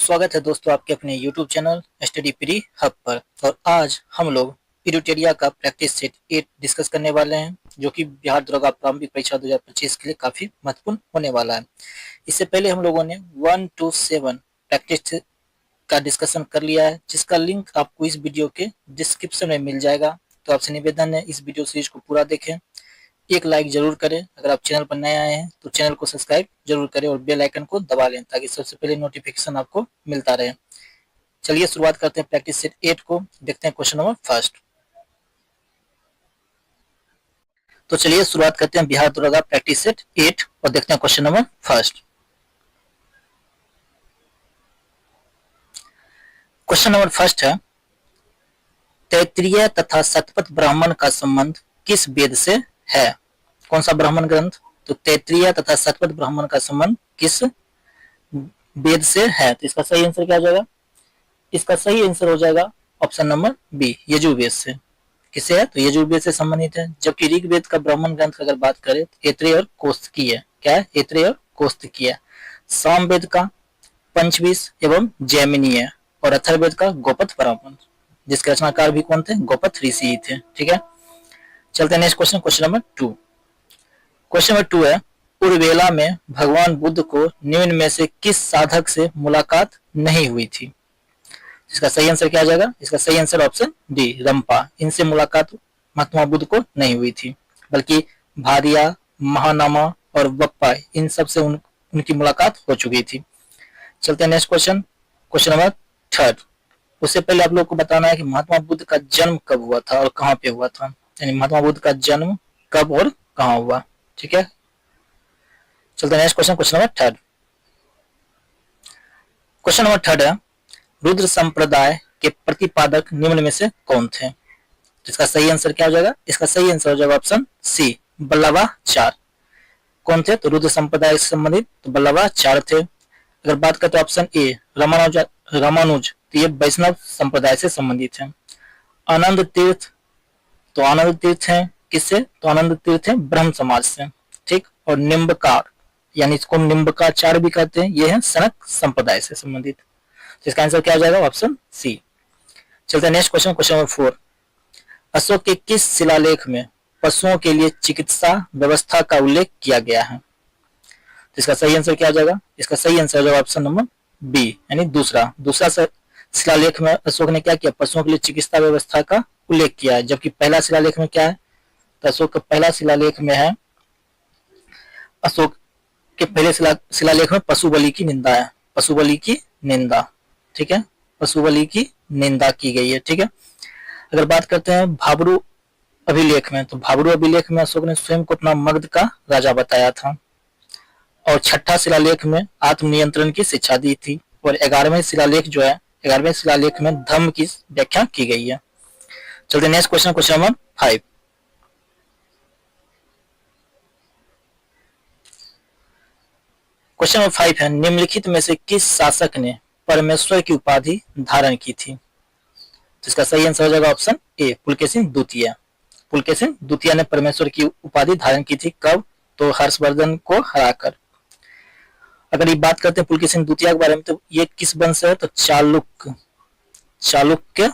स्वागत है दोस्तों आपके अपने YouTube channel study pre hub पर। और आज हम लोग इडुटेरिया का प्रैक्टिस सेट 8 डिस्कस करने वाले हैं, जो कि बिहार दरोगा प्रारंभिक परीक्षा 2025 के लिए काफी महत्वपूर्ण होने वाला है। इससे पहले हम लोगों ने 1 to 7 प्रैक्टिस का डिस्कशन कर लिया है, जिसका लिंक आपको इस वीडियो के डिस्क्रिप्शन में मिल जाएगा। तो आपसे निवेदन है इस वीडियो सीरीज को पूरा देखें, एक लाइक जरूर करें। अगर आप चैनल पर नए आए हैं तो चैनल को सब्सक्राइब जरूर करें और बेल आइकन को दबा लें ताकि सबसे पहले नोटिफिकेशन आपको मिलता रहे। चलिए शुरुआत करते हैं प्रैक्टिस सेट 8 को। देखते हैं क्वेश्चन नंबर फर्स्ट। तो चलिए शुरुआत करते हैं बिहार दरोगा प्रैक्टिस सेट 8 और देखते हैं question number first. Question number first है, तैत्तिरीय तथा शतपथ ब्राह्मण का संबंध किस वेद से है? कौन सा ब्राह्मण ग्रंथ? तो तैत्तिरीय तथा शतपथ ब्राह्मण का संबंध किस वेद से है? तो इसका सही आंसर क्या हो जाएगा? इसका सही आंसर हो जाएगा ऑप्शन नंबर बी, यजुर्वेद से। किससे है? तो यजुर्वेद से संबंधित है। जबकि ऋग्वेद का ब्राह्मण ग्रंथ का अगर बात करें तो ऐत्रेय और कौशिकी है। क्या है? ऐत्रेय और कौशिकी है। सामवेद का पंचविश एवं जैमिनी है और अथर्ववेद का गोपथ ब्राह्मण, जिसके रचनाकार भी कौन थे? गोपथ ऋषि ही थे। ठीक है, चलते हैं next question, question number 2। Question number 2 है, उर्वेला में भगवान बुद्ध को निम्न में से किस साधक से मुलाकात नहीं हुई थी? इसका सही आंसर क्या आ जाएगा? इसका सही आंसर ऑप्शन डी, रंपा। इनसे मुलाकात महात्मा बुद्ध को नहीं हुई थी, बल्कि भारिया, महानामा और बप्पा, इन सब से उनकी मुलाकात हो चुकी थी। चलते हैं नेक्स्ट क्वेश्चन, क्वेश्चन नंबर 3। उससे पहले आप लोग को बताना है कि महात्मा बुद्ध का जन्म कब हुआ था और कहाँ पे हुआ था, यानी महात्मा बुद्ध का जन्म कब और कहाँ हुआ। ठीक है, चलते हैं next question, question number 3। Question number 3 है, रुद्र संप्रदाय के प्रतिपादक निम्न में से कौन थे? इसका सही आंसर क्या हो जाएगा? इसका सही आंसर हो जाएगा ऑप्शन सी, बल्लवाचार्य। कौन थे? तो रुद्र संप्रदाय से संबंधित तो बल्लवाचार्य थे। अगर बात करें तो ऑप्शन ए, रामानुज, तो ये वैष्णव संप्रदाय से संबंधित है। आनंद तीर्थ, तो आनंद तीर्थ है किससे? तो आनंद तीर्थ है ब्रह्म समाज से। ठीक, और निम्बकार, यानी इसको निम्बकाचार्य भी कहते हैं, ये है सनक संप्रदाय से संबंधित। तो इसका आंसर क्या हो जाएगा? Option C. चलते हैं next question, question number 4। Ashoka के किस शिलालेख में पशुओं के लिए चिकित्सा व्यवस्था का उल्लेख किया गया है? तो इसका सही आंसर क्या हो जाएगा? इसका सही आंसर हो जाएगा ऑप्शन नंबर बी, यानी दूसरा शिलालेख में अशोक ने क्या किया? पशुओं के लिए चिकित्सा व्यवस्था का उल्लेख किया है। जबकि पहला शिलालेख में क्या है? तो अशोक का पहला शिलालेख में है, अशोक के पहले शिलालेख में पशु बलि की निंदा है, पशु बलि की निंदा। ठीक है, पशु बलि की निंदा की गई है। ठीक है, अगर बात करते हैं भाबरू अभिलेख में, तो भाबरू अभिलेख में अशोक ने स्वयं को अपना मगध का राजा बताया था। और छठा शिलालेख में आत्मनियंत्रण की शिक्षा दी थी। और 11वें शिलालेख जो है, 11वें शिलालेख में धम्म की व्याख्या की गई है। चलते next question, question number 5। Question number 5 है, निम्नलिखित में से किस शासक ने परमेश्वर की उपाधि धारण की थी? तो इसका सही आंसर हो जाएगा ऑप्शन ए, पुलकेशिन द्वितीय। पुलकेशिन द्वितीय ने परमेश्वर की उपाधि धारण की थी। कब? तो हर्षवर्धन को हराकर। अगर ये बात करते हैं पुलकेशिन द्वितीय के बारे में, तो ये किस वंश से है? तो चालुक्य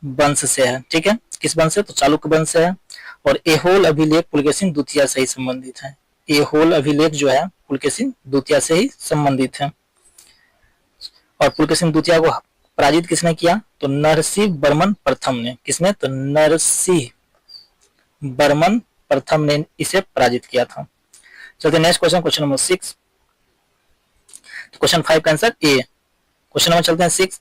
वंश से है। ठीक है, किस वंश से? तो चालुक्य वंश से है। और एहोल अभिलेख पुलकेशिन द्वितीय से ही संबंधित है। एहोल अभिलेख जो है पुलकेशिन द्वितीय से ही संबंधित है। और पुलकेशिन द्वितीय को पराजित किसने किया? तो नरसिंह वर्मन प्रथम ने। किसने? तो नरसिंह वर्मन प्रथम ने इसे पराजित किया था। चलते next question, question number 6। Question 5 का आंसर ए। क्वेश्चन नंबर चलते हैं 6।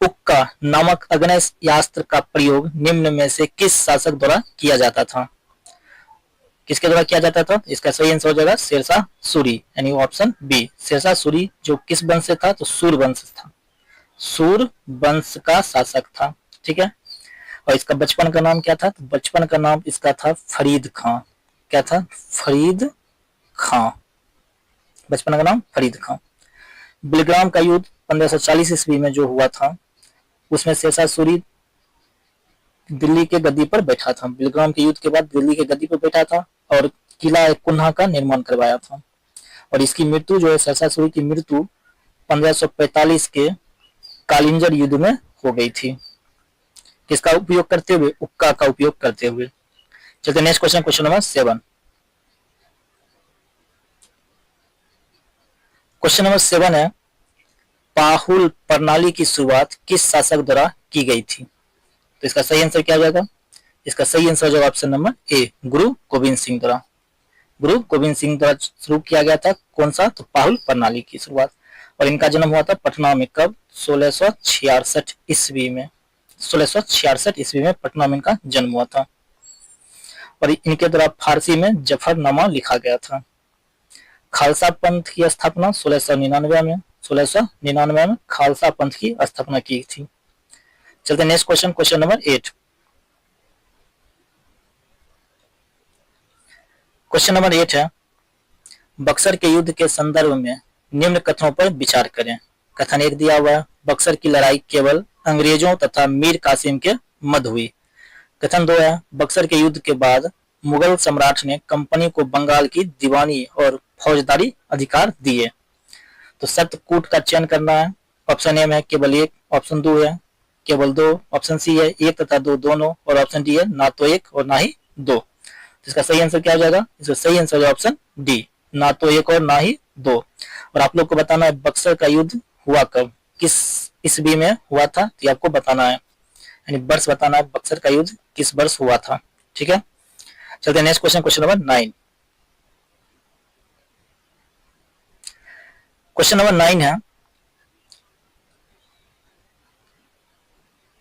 उक्का नामक अग्नेयास्त्र का प्रयोग निम्न में से किस शासक द्वारा किया जाता था? किसके द्वारा किया जाता था? इसका सही आंसर हो जाएगा शेरशाह सूरी, यानी ऑप्शन बी, शेरशाह सूरी, जो किस वंश से था? तो सूर वंश था। सूर वंश का शासक था। ठीक है, और इसका बचपन का नाम क्या था? तो बचपन का नाम इसका था फरीद खां। क्या था? फरीद खां। बचपन का नाम फरीद खां। बिलग्राम का युद्ध 1540 ईस्वी में जो हुआ था, उसमें शेरशाह सूरी दिल्ली के गद्दी पर बैठा था। बिलग्राम के युद्ध के बाद दिल्ली के गद्दी पर बैठा था और किला कुन्हा का निर्माण करवाया था। और इसकी मृत्यु जो है, शेरशाह सूरी की मृत्यु 1545 के कालिंजर युद्ध में हो गई थी। किसका उपयोग करते हुए? उक्का का उपयोग करते हुए। चलते next question, question number 7। Question number 7 है, पाहुल प्रणाली की शुरुआत किस शासक द्वारा की गई थी? तो इसका सही आंसर क्या हो जाएगा? इसका सही आंसर हो जाएगा ऑप्शन नंबर ए, गुरु गोविंद सिंह द्वारा। गुरु गोविंद सिंह द्वारा शुरू किया गया था कौन सा? तो पाहुल प्रणाली की शुरुआत। और इनका जन्म हुआ था पटना में, कब? 1666 ईस्वी में। 1666 ईस्वी में पटना में इनका जन्म हुआ था। और इनके द्वारा फारसी में जफरनामा लिखा गया था। खालसा पंथ की स्थापना 1699 में, 1699 में खालसा पंथ की स्थापना की थी। चलते next question, question number 8। Question number 8 है, बक्सर के युद्ध के संदर्भ में निम्न कथनों पर विचार करें। कथन 1 दिया हुआ है, बक्सर की लड़ाई केवल अंग्रेजों तथा मीर कासिम के मध्य हुई। कथन 2 है, बक्सर के युद्ध के बाद मुगल सम्राट ने कंपनी को बंगाल की दीवानी और फौजदारी अधिकार दिए। तो सत्यकूट का चयन करना है। ऑप्शन ए में केवल 1, ऑप्शन 2 है केवल 2, ऑप्शन सी है 1 तथा 2 दोनों, और ऑप्शन डी है ना तो 1 और ना ही 2। तो इसका सही आंसर क्या हो जाएगा? इसका सही आंसर हो जाएगा ऑप्शन डी, ना तो 1 और ना ही 2। और आप लोग को बताना है बक्सर का युद्ध हुआ कब, किस ईस्वी में हुआ था, तो आपको बताना है, यानी वर्ष बताना है बक्सर का युद्ध किस वर्ष हुआ था। ठीक है, चलते next question, question number 9। Question number 9 है,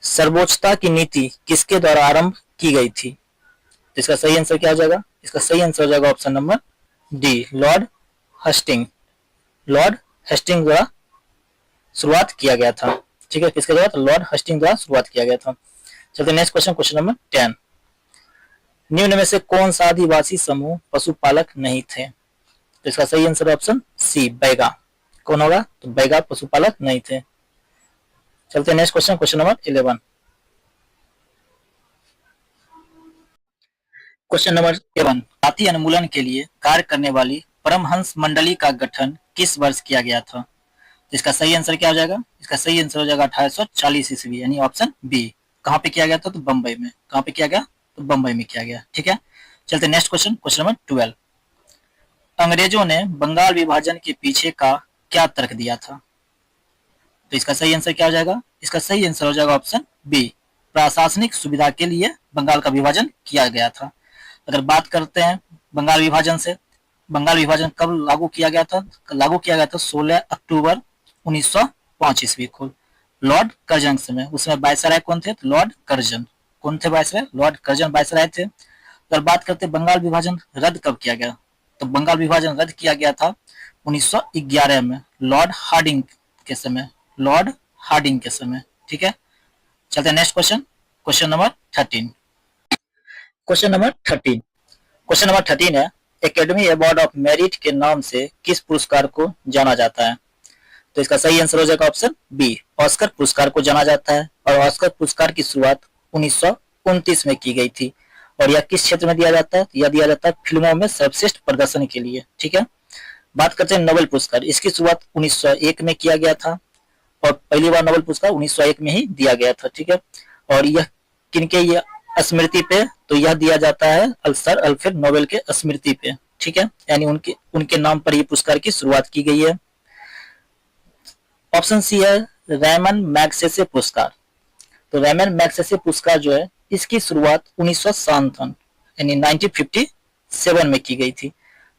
सर्वोच्चता की नीति किसके द्वारा आरंभ की गई थी? तो इसका सही आंसर क्या हो जाएगा? इसका सही आंसर हो जाएगा option number D, Lord Hasting. Lord Hasting द्वारा शुरुआत किया गया था। ठीक है, किसके द्वारा? तो लॉर्ड हेस्टिंग द्वारा शुरुआत किया गया था। चलते नेक्स्ट क्वेश्चन, क्वेश्चन नंबर 10। निम्न में से कौन सा आदिवासी समूह पशुपालक नहीं थे? तो इसका सही आंसर ऑप्शन सी, बैगा। कौन होगा? तो बैगा पशुपालक नहीं थे। चलते next question, question number 11। Question number 11, जाति उन्मूलन के लिए कार्य करने वाली परमहंस मंडली का गठन किस वर्ष किया गया था? तो इसका सही आंसर क्या हो जाएगा? इसका सही आंसर हो जाएगा 1840 ईस्वी, यानी ऑप्शन बी। कहाँ पे किया गया था? तो बंबई में। कहाँ पे किया गया? तो बंबई में किया गया। ठीक है, चलते नेक्स्ट क्वेश्चन, क्वेश्चन नंबर 12। अंग्रेजों ने बंगाल विभाजन के पीछे का क्या तर्क दिया था? तो इसका सही आंसर क्या हो जाएगा? इसका सही आंसर हो जाएगा ऑप्शन बी, प्रशासनिक सुविधा के लिए बंगाल का विभाजन किया गया था। अगर बात करते हैं बंगाल विभाजन से, बंगाल विभाजन कब लागू किया गया था? लागू किया गया था 16 अक्टूबर 1905 ईस्वी को, लॉर्ड कर्जन समय। उसमें वायसराय कौन थे? तो लॉर्ड कर्जन। कौन थे वायसराय? लॉर्ड कर्जन वायसराय थे। अगर बात करते हैं बंगाल विभाजन रद्द कब किया गया, तो बंगाल विभाजन रद्द किया गया था 1911 में, लॉर्ड हार्डिंग के समय। लॉर्ड हार्डिंग के समय। ठीक है, चलते हैं next question, question number 13। Question number 13। Question number 13 है, एकेडमी अवार्ड ऑफ मेरिट के नाम से किस पुरस्कार को जाना जाता है? तो इसका सही आंसर हो जाएगा ऑप्शन बी, ऑस्कर पुरस्कार को जाना जाता है। और ऑस्कर पुरस्कार की शुरुआत 1929 में की गई थी। और यह किस क्षेत्र में दिया जाता है? यह दिया जाता है फिल्मों में सर्वश्रेष्ठ प्रदर्शन के लिए। ठीक है, बात करते हैं नोबेल पुरस्कार। इसकी शुरुआत 1901 में किया गया था और पहली बार नोबेल पुरस्कार 1901 में ही दिया गया था। ठीक है, और यह किनके ये स्मृति पे? तो यह दिया जाता है सर अल्फ्रेड नोबेल के स्मृति पे। ठीक है, यानी उनके नाम पर यह पुरस्कार की शुरुआत की गई है। ऑप्शन सी है रेमन मैग्सेसे पुरस्कार। तो रेमन मैग्सेसे पुरस्कार जो है इसकी शुरुआत 1957 यानी 1957 में की गई थी।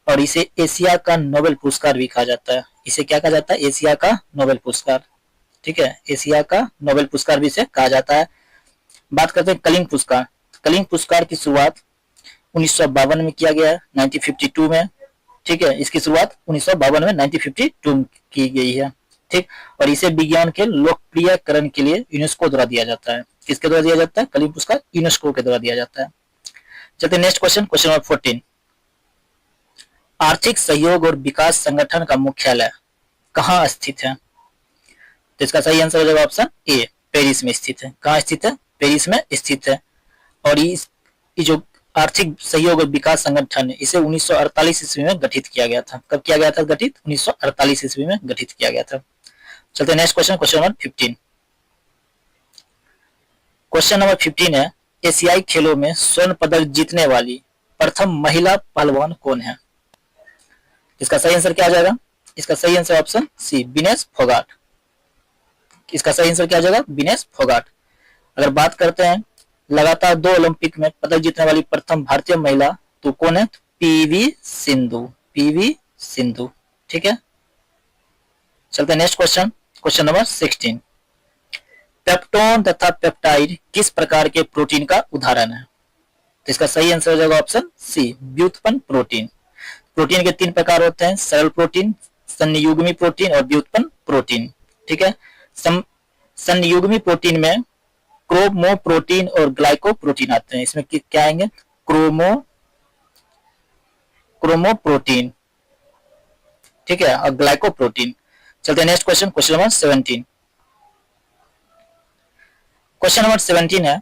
और इसे एशिया का नोबेल पुरस्कार भी कहा जाता है। इसे क्या कहा जाता है? एशिया का नोबेल पुरस्कार। ठीक है, एशिया का नोबेल पुरस्कार भी इसे कहा जाता है। बात करते हैं कलिंग पुरस्कार। कलिंग पुरस्कार की शुरुआत 1952 में किया गया है, 1952 में। ठीक है, इसकी शुरुआत 1952 में 1952 में की गई है। ठीक, और इसे विज्ञान के लोकप्रियकरण के लिए यूनेस्को द्वारा दिया जाता है। किसके द्वारा दिया जाता है? कलिंग पुरस्कार यूनेस्को के द्वारा दिया जाता है। चलते नेक्स्ट क्वेश्चन, क्वेश्चन नंबर 14। आर्थिक सहयोग और विकास संगठन का मुख्यालय कहाँ स्थित है? तो इसका सही आंसर हो जाएगा ऑप्शन ए, पेरिस में स्थित है। कहाँ स्थित है? पेरिस में स्थित है। और ये जो आर्थिक सहयोग और विकास संगठन है इसे 1948 ईस्वी में गठित किया गया था। कब किया गया था गठित? 1948 ईस्वी में गठित किया गया था। चलते next question, question number 15। Question number 15 है, एशियाई खेलों में स्वर्ण पदक जीतने वाली प्रथम महिला पहलवान कौन है? इसका सही आंसर क्या आ जाएगा? इसका सही answer option C, Vinesh Phogat. इसका सही आंसर क्या आ जाएगा? विनेश फोगाट। अगर बात करते हैं लगातार 2 ओलंपिक में पदक जीतने वाली प्रथम भारतीय महिला तो कौन है? पीवी सिंधु। पीवी सिंधु। ठीक है, चलते हैं next question. Question number 16, peptone तथा पेप्टाइड किस प्रकार के प्रोटीन का उदाहरण है? तो इसका सही आंसर हो जाएगा ऑप्शन सी, व्युत्पन्न प्रोटीन। प्रोटीन के 3 प्रकार होते हैं, सरल प्रोटीन, संयुग्मी प्रोटीन और व्युत्पन्न प्रोटीन। ठीक है, संयुग्मी प्रोटीन में क्रोमोप्रोटीन और ग्लाइकोप्रोटीन आते हैं। इसमें क्या आएंगे? क्रोमोप्रोटीन, ठीक है, और ग्लाइकोप्रोटीन। चलते हैं next question, question number 17। Question number 17 है,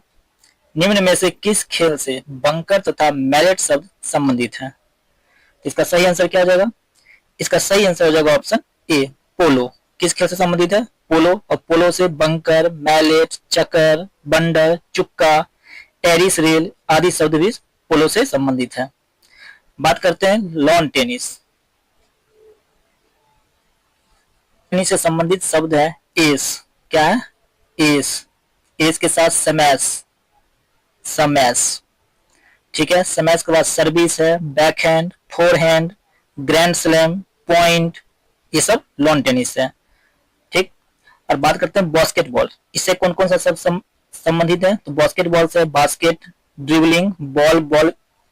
निम्न में से किस खेल से बंकर तथा मैलेट शब्द संबंधित हैं? इसका सही आंसर क्या हो जाएगा? इसका सही आंसर हो जाएगा ऑप्शन ए, पोलो। किस खेल से संबंधित है? पोलो। और पोलो से बंकर, मैलेट, चक्कर, बंडर, चुक्का, टेरिस रेल आदि शब्द भी पोलो से संबंधित है। बात करते हैं लॉन टेनिस। टेनिस से संबंधित शब्द है एस। क्या है? एस। एस के साथ स्मैश, स्मैश। ठीक है, स्मैश के बाद सर्विस है, backhand, forehand, grand slam, point, ये सब लॉन टेनिस है। ठीक, और बात करते हैं बास्केटबॉल। इससे कौन कौन सा सब संबंधित है? तो बास्केटबॉल से basket, dribbling,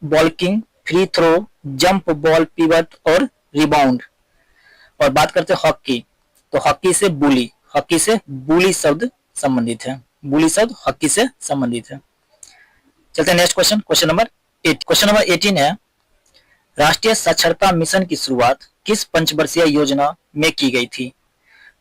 balking, free throw, jump ball, pivot और रिबाउंड। और बात करते हैं हॉकी, तो हॉकी से बुली, हॉकी से बुली शब्द संबंधित है। बुली शब्द हॉकी से संबंधित है। चलते हैं next question, question number 8। Question number 18 है, राष्ट्रीय साक्षरता मिशन की शुरुआत किस पंचवर्षीय योजना में की गई थी?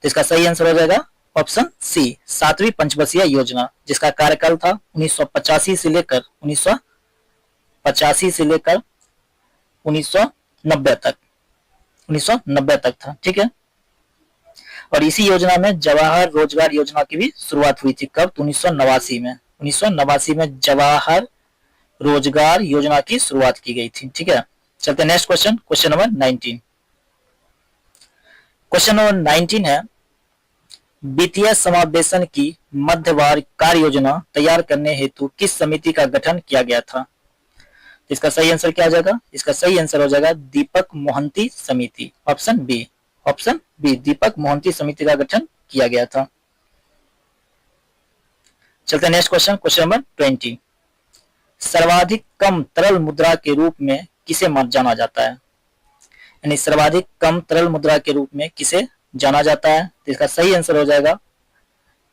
तो इसका सही आंसर हो जाएगा ऑप्शन सी, 7वीं पंचवर्षीय योजना, जिसका कार्यकाल था 1985 से लेकर 1990 तक। 1990 तक था। ठीक है, और इसी योजना में जवाहर रोजगार योजना की भी शुरुआत हुई थी। कब? 1989 में। 1989 में जवाहर रोजगार योजना की शुरुआत की गई थी। ठीक है, चलते next question, question number 19। Question number 19 है, वित्तीय समावेशन की मध्यवार कार्य योजना तैयार करने हेतु किस समिति का गठन किया गया था? इसका सही आंसर क्या आ जाएगा? इसका सही आंसर हो जाएगा दीपक मोहंती समिति, ऑप्शन बी। ऑप्शन बी, दीपक मोहंती समिति का गठन किया गया था। चलते हैं नेक्स्ट क्वेश्चन, क्वेश्चन नंबर 20। सर्वाधिक कम तरल मुद्रा के रूप में किसे जाना जाता है? यानी सर्वाधिक कम तरल मुद्रा के रूप में किसे जाना जाता है? तो इसका सही आंसर हो जाएगा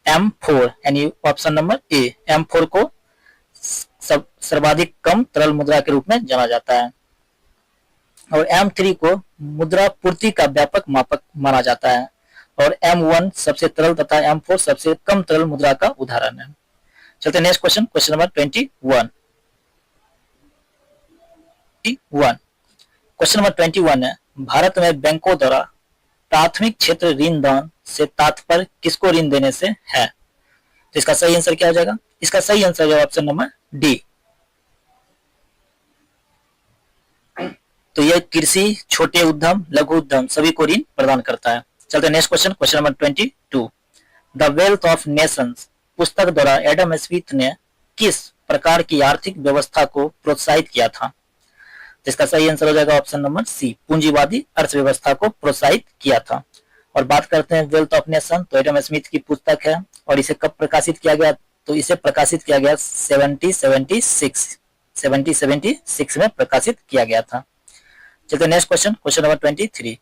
M4, यानी ऑप्शन नंबर ए, M4 को सर्वाधिक कम तरल मुद्रा के रूप में जाना जाता है। और M3 को मुद्रा पूर्ति का व्यापक मापक माना जाता है। और M1 सबसे तरल तथा M4 सबसे कम तरल मुद्रा का उदाहरण है। चलते next question, question number 21। Question number 21 है, भारत में बैंकों द्वारा प्राथमिक क्षेत्र ऋण दान से तात्पर्य किसको ऋण देने से है? तो इसका सही आंसर क्या हो जाएगा? इसका सही आंसर है ऑप्शन नंबर डी। तो यह कृषि, छोटे उद्यम, लघु उद्यम सभी को ऋण प्रदान करता है। चलते next question, question number 22। The wealth of Nations पुस्तक द्वारा एडम स्मिथ ने किस प्रकार की आर्थिक व्यवस्था को प्रोत्साहित किया था? इसका सही आंसर हो जाएगा ऑप्शन नंबर सी, पूंजीवादी अर्थव्यवस्था को प्रोत्साहित किया था। और बात करते हैं वेल्थ ऑफ नेशन, तो एडम स्मिथ की पुस्तक है और इसे कब प्रकाशित किया गया? तो इसे प्रकाशित किया गया 1776 में प्रकाशित किया गया था। चलिए next question, question number 23।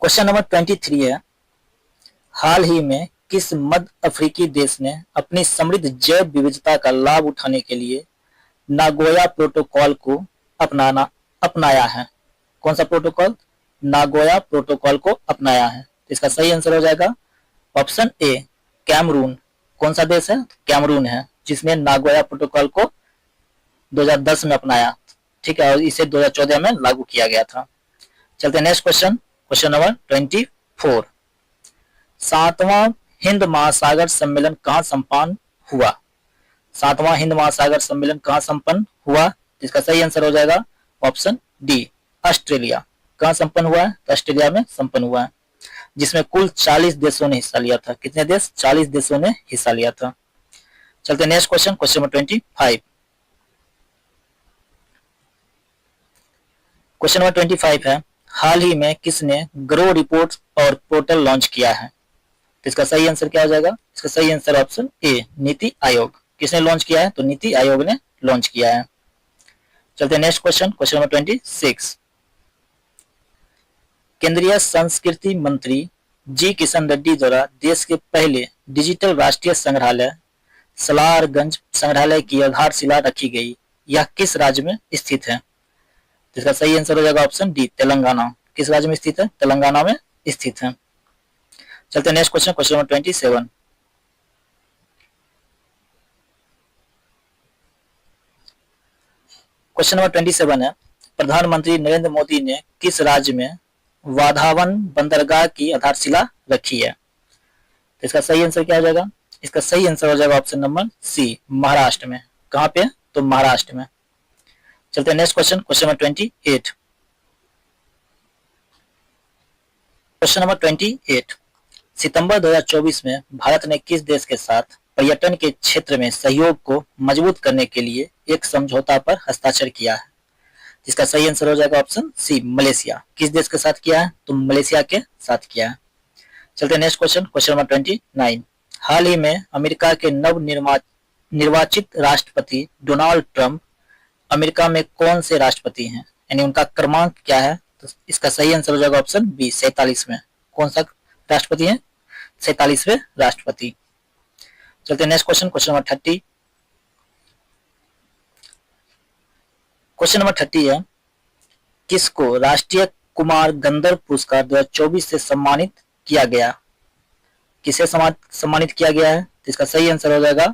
Question number 23 है, हाल ही में किस मध्य अफ्रीकी देश ने अपनी समृद्ध जैव विविधता का लाभ उठाने के लिए नागोया प्रोटोकॉल को अपनाया है? कौन सा प्रोटोकॉल? नागोया प्रोटोकॉल को अपनाया है। इसका सही आंसर हो जाएगा ऑप्शन ए, कैमरून। कौन सा देश है? कैमरून है, जिसने नागोया प्रोटोकॉल को 2010 में अपनाया। ठीक है, और इसे 2014 में लागू किया गया था। चलते नेक्स्ट क्वेश्चन, क्वेश्चन नंबर 24। 7वां हिंद महासागर सम्मेलन कहाँ संपन्न हुआ? 7वां हिंद महासागर सम्मेलन कहाँ संपन्न हुआ? इसका सही आंसर हो जाएगा ऑप्शन डी, ऑस्ट्रेलिया। कहाँ संपन्न हुआ है? तो ऑस्ट्रेलिया में संपन्न हुआ है, जिसमें कुल 40 देशों ने हिस्सा लिया था। कितने देश? 40 देशों ने हिस्सा लिया था। चलते next question, question number 25। Question number 25 है, हाल ही में किसने ग्रो रिपोर्ट और पोर्टल लॉन्च किया है? तो इसका सही आंसर क्या हो जाएगा? इसका सही answer option A, NITI Aayog. किसने लॉन्च किया है? तो नीति आयोग ने लॉन्च किया है। चलते नेक्स्ट क्वेश्चन, क्वेश्चन नंबर 26। केंद्रीय संस्कृति मंत्री जी किशन रेड्डी द्वारा देश के पहले डिजिटल राष्ट्रीय संग्रहालय सलारगंज संग्रहालय की आधारशिला रखी गई। यह किस राज्य में स्थित है? इसका सही आंसर हो जाएगा ऑप्शन डी, तेलंगाना। किस राज्य में स्थित है? तेलंगाना में स्थित है। चलते next question, question number 27। Question number 27 है, प्रधानमंत्री नरेंद्र मोदी ने किस राज्य में वाधावन बंदरगाह की आधारशिला रखी है? तो इसका सही आंसर क्या हो जाएगा? इसका सही आंसर हो जाएगा ऑप्शन नंबर सी, महाराष्ट्र में। कहां पे? तो महाराष्ट्र में। चलते हैं next question, question number 28। Question number 28, सितंबर 2024 में भारत ने किस देश के साथ पर्यटन के क्षेत्र में सहयोग को मजबूत करने के लिए एक समझौता पर हस्ताक्षर किया है? इसका सही आंसर हो जाएगा ऑप्शन सी, मलेशिया। किस देश के साथ किया है? तो मलेशिया के साथ किया है। चलते हैं नेक्स्ट क्वेश्चन, क्वेश्चन नंबर 29। हाल ही में अमेरिका के नव निर्वाचित राष्ट्रपति डोनाल्ड ट्रंप अमेरिका में कौन से राष्ट्रपति हैं, यानी उनका क्रमांक क्या है? तो इसका सही आंसर हो जाएगा ऑप्शन बी, 47वें। कौन सा राष्ट्रपति है? 47वें राष्ट्रपति। चलते हैं next question, question number 30। Question number 30 है, किसको राष्ट्रीय कुमार गंधर्व पुरस्कार 2024 से सम्मानित किया गया? किसे सम्मानित किया गया है? तो इसका सही आंसर हो जाएगा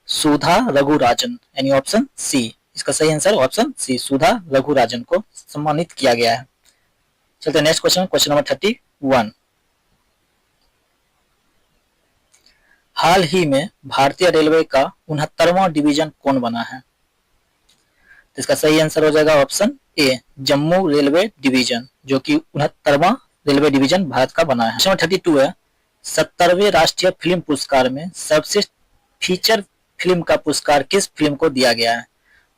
सुधा रघुराजन, यानी ऑप्शन सी। इसका सही आंसर ऑप्शन सी, सुधा रघुराजन को सम्मानित किया गया है। चलते नेक्स्ट क्वेश्चन, क्वेश्चन नंबर 31। हाल ही में भारतीय रेलवे का 69वां डिवीजन कौन बना है? तो इसका सही आंसर हो जाएगा ऑप्शन ए, जम्मू रेलवे डिवीजन, जो कि 69वां रेलवे डिवीजन भारत का बना है। क्वेश्चन नंबर 32 है, 70वें राष्ट्रीय फिल्म पुरस्कार में सर्वश्रेष्ठ फीचर फिल्म का पुरस्कार किस फिल्म को दिया गया है?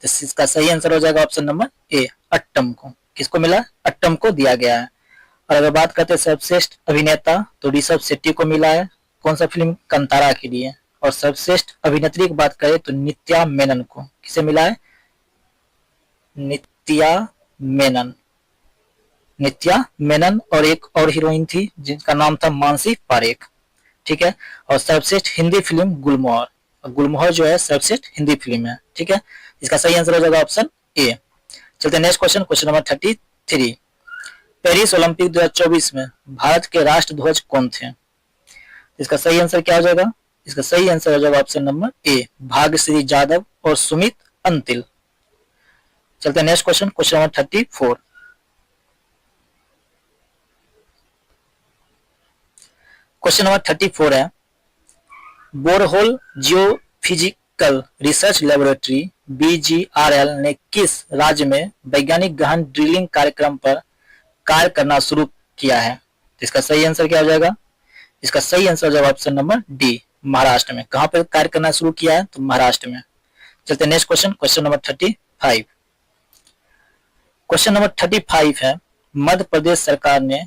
तो इसका सही आंसर हो जाएगा ऑप्शन नंबर ए, अट्टम को। किसको मिला? अट्टम को दिया गया है। और अगर बात करते हैं सर्वश्रेष्ठ अभिनेता, तो ऋषभ शेट्टी को मिला है। कौन सा फिल्म? कंतारा के लिए। और सर्वश्रेष्ठ अभिनेत्री की बात करें तो नित्या मेनन को। किसे मिला है? नित्या मेनन। नित्या मेनन और एक और हीरोइन थी जिनका नाम था मानसी पारेख। ठीक है। और सर्वश्रेष्ठ हिंदी फिल्म गुलमोहर। गुलमोहर जो है सर्वश्रेष्ठ हिंदी फिल्म है। ठीक है। इसका सही आंसर हो जाएगा ऑप्शन ए। चलते next question, question number 33। Paris Olympic 2024 में भारत के राष्ट्रध्वज कौन थे? इसका सही आंसर क्या हो जाएगा? इसका सही आंसर हो जाएगा option number A, Bhagyashree Jadhav और सुमित अंतिल। चलते next question, question number 34। Question number 34 है, borehole geophysical research laboratory BGRL ने किस राज्य में वैज्ञानिक गहन ड्रिलिंग कार्यक्रम पर कार्य करना शुरू किया है? तो इसका सही आंसर क्या हो जाएगा? इसका सही आंसर हो जाएगा ऑप्शन नंबर डी, महाराष्ट्र में। कहां पर कार्य करना शुरू किया है? तो महाराष्ट्र में। चलते next question, question number 35। Question number 35 है, मध्य प्रदेश सरकार ने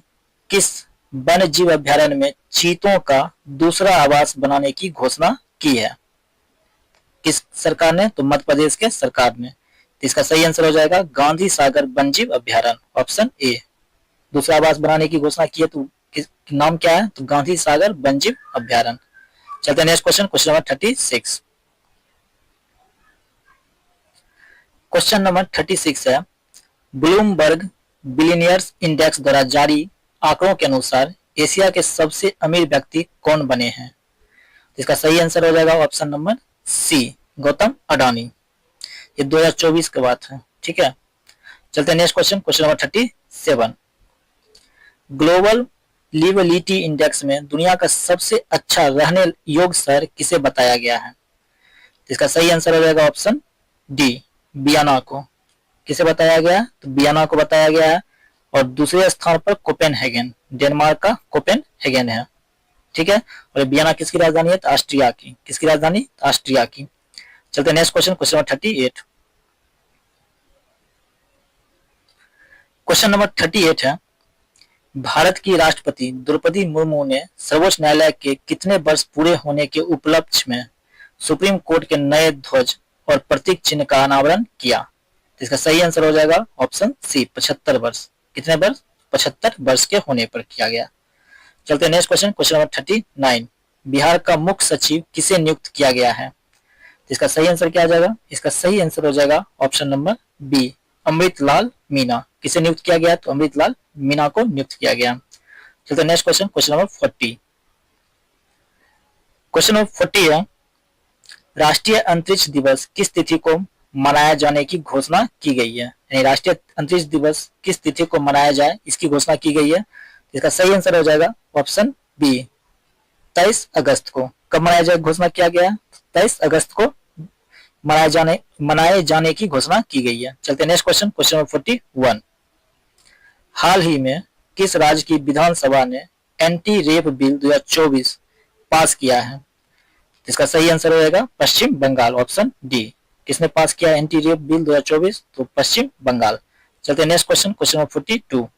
किस वन्य जीव अभ्यारण्य में चीतों का दूसरा आवास बनाने की घोषणा की है? किस सरकार ने? तो मध्य प्रदेश के सरकार ने। तो इसका सही आंसर हो जाएगा गांधी सागर वन्यजीव अभ्यारण्य, ऑप्शन ए। दूसरा आवास बनाने की घोषणा की है, तो नाम क्या है? तो गांधी सागर वन्यजीव अभ्यारण्य। चलते next question, question number 36। Question number 36 है, ब्लूमबर्ग बिलियनियर्स इंडेक्स द्वारा जारी आंकड़ों के अनुसार एशिया के सबसे अमीर व्यक्ति कौन बने हैं? इसका सही आंसर हो जाएगा option number C, Gautam Adani. ये 2024 की बात है। ठीक है। चलते हैं next question, question number 37। Global liveability index में दुनिया का सबसे अच्छा रहने योग्य शहर किसे बताया गया है? इसका सही आंसर हो जाएगा ऑप्शन डी, वियना को। किसे बताया गया? तो वियना को बताया गया है। और दूसरे स्थान पर कोपेनहेगन, डेनमार्क का कोपेनहेगन है। ठीक है, और वियना किसकी राजधानी है? तो ऑस्ट्रिया की। किसकी राजधानी? ऑस्ट्रिया की। चलते next question, question number 38। Question number 38 है, भारत की राष्ट्रपति द्रौपदी मुर्मू ने सर्वोच्च न्यायालय के कितने वर्ष पूरे होने के उपलक्ष्य में सुप्रीम कोर्ट के नए ध्वज और प्रतीक चिन्ह का अनावरण किया? इसका सही आंसर हो जाएगा ऑप्शन सी, 75 वर्ष। कितने वर्ष? 75 वर्ष के होने पर किया गया। चलते next question, question number 39। Bihar का मुख्य सचिव किसे नियुक्त किया गया है? इसका सही आंसर क्या आ जाएगा? इसका सही आंसर हो जाएगा option number B, Amritlal Meena. किसे नियुक्त किया गया? तो अमृतलाल मीना को नियुक्त किया गया। चलते next question, question number 40। Question number 40 है, राष्ट्रीय अंतरिक्ष दिवस किस तिथि को मनाया जाने की घोषणा की गई है? यानी राष्ट्रीय अंतरिक्ष दिवस किस तिथि को मनाया जाए, इसकी घोषणा की गई है। इसका सही आंसर हो जाएगा ऑप्शन बी, 23 अगस्त को। कब मनाया जाए घोषणा किया गया? 23 अगस्त को मनाए जाने की घोषणा की गई है। चलते नेक्स्ट क्वेश्चन, क्वेश्चन नंबर 41। हाल ही में किस राज्य की विधानसभा ने एंटी रेप बिल 2024 पास किया है? इसका सही आंसर हो जाएगा पश्चिम बंगाल, ऑप्शन डी। किसने पास किया एंटी रेप बिल 2024? तो पश्चिम बंगाल। चलते next question, question number 42।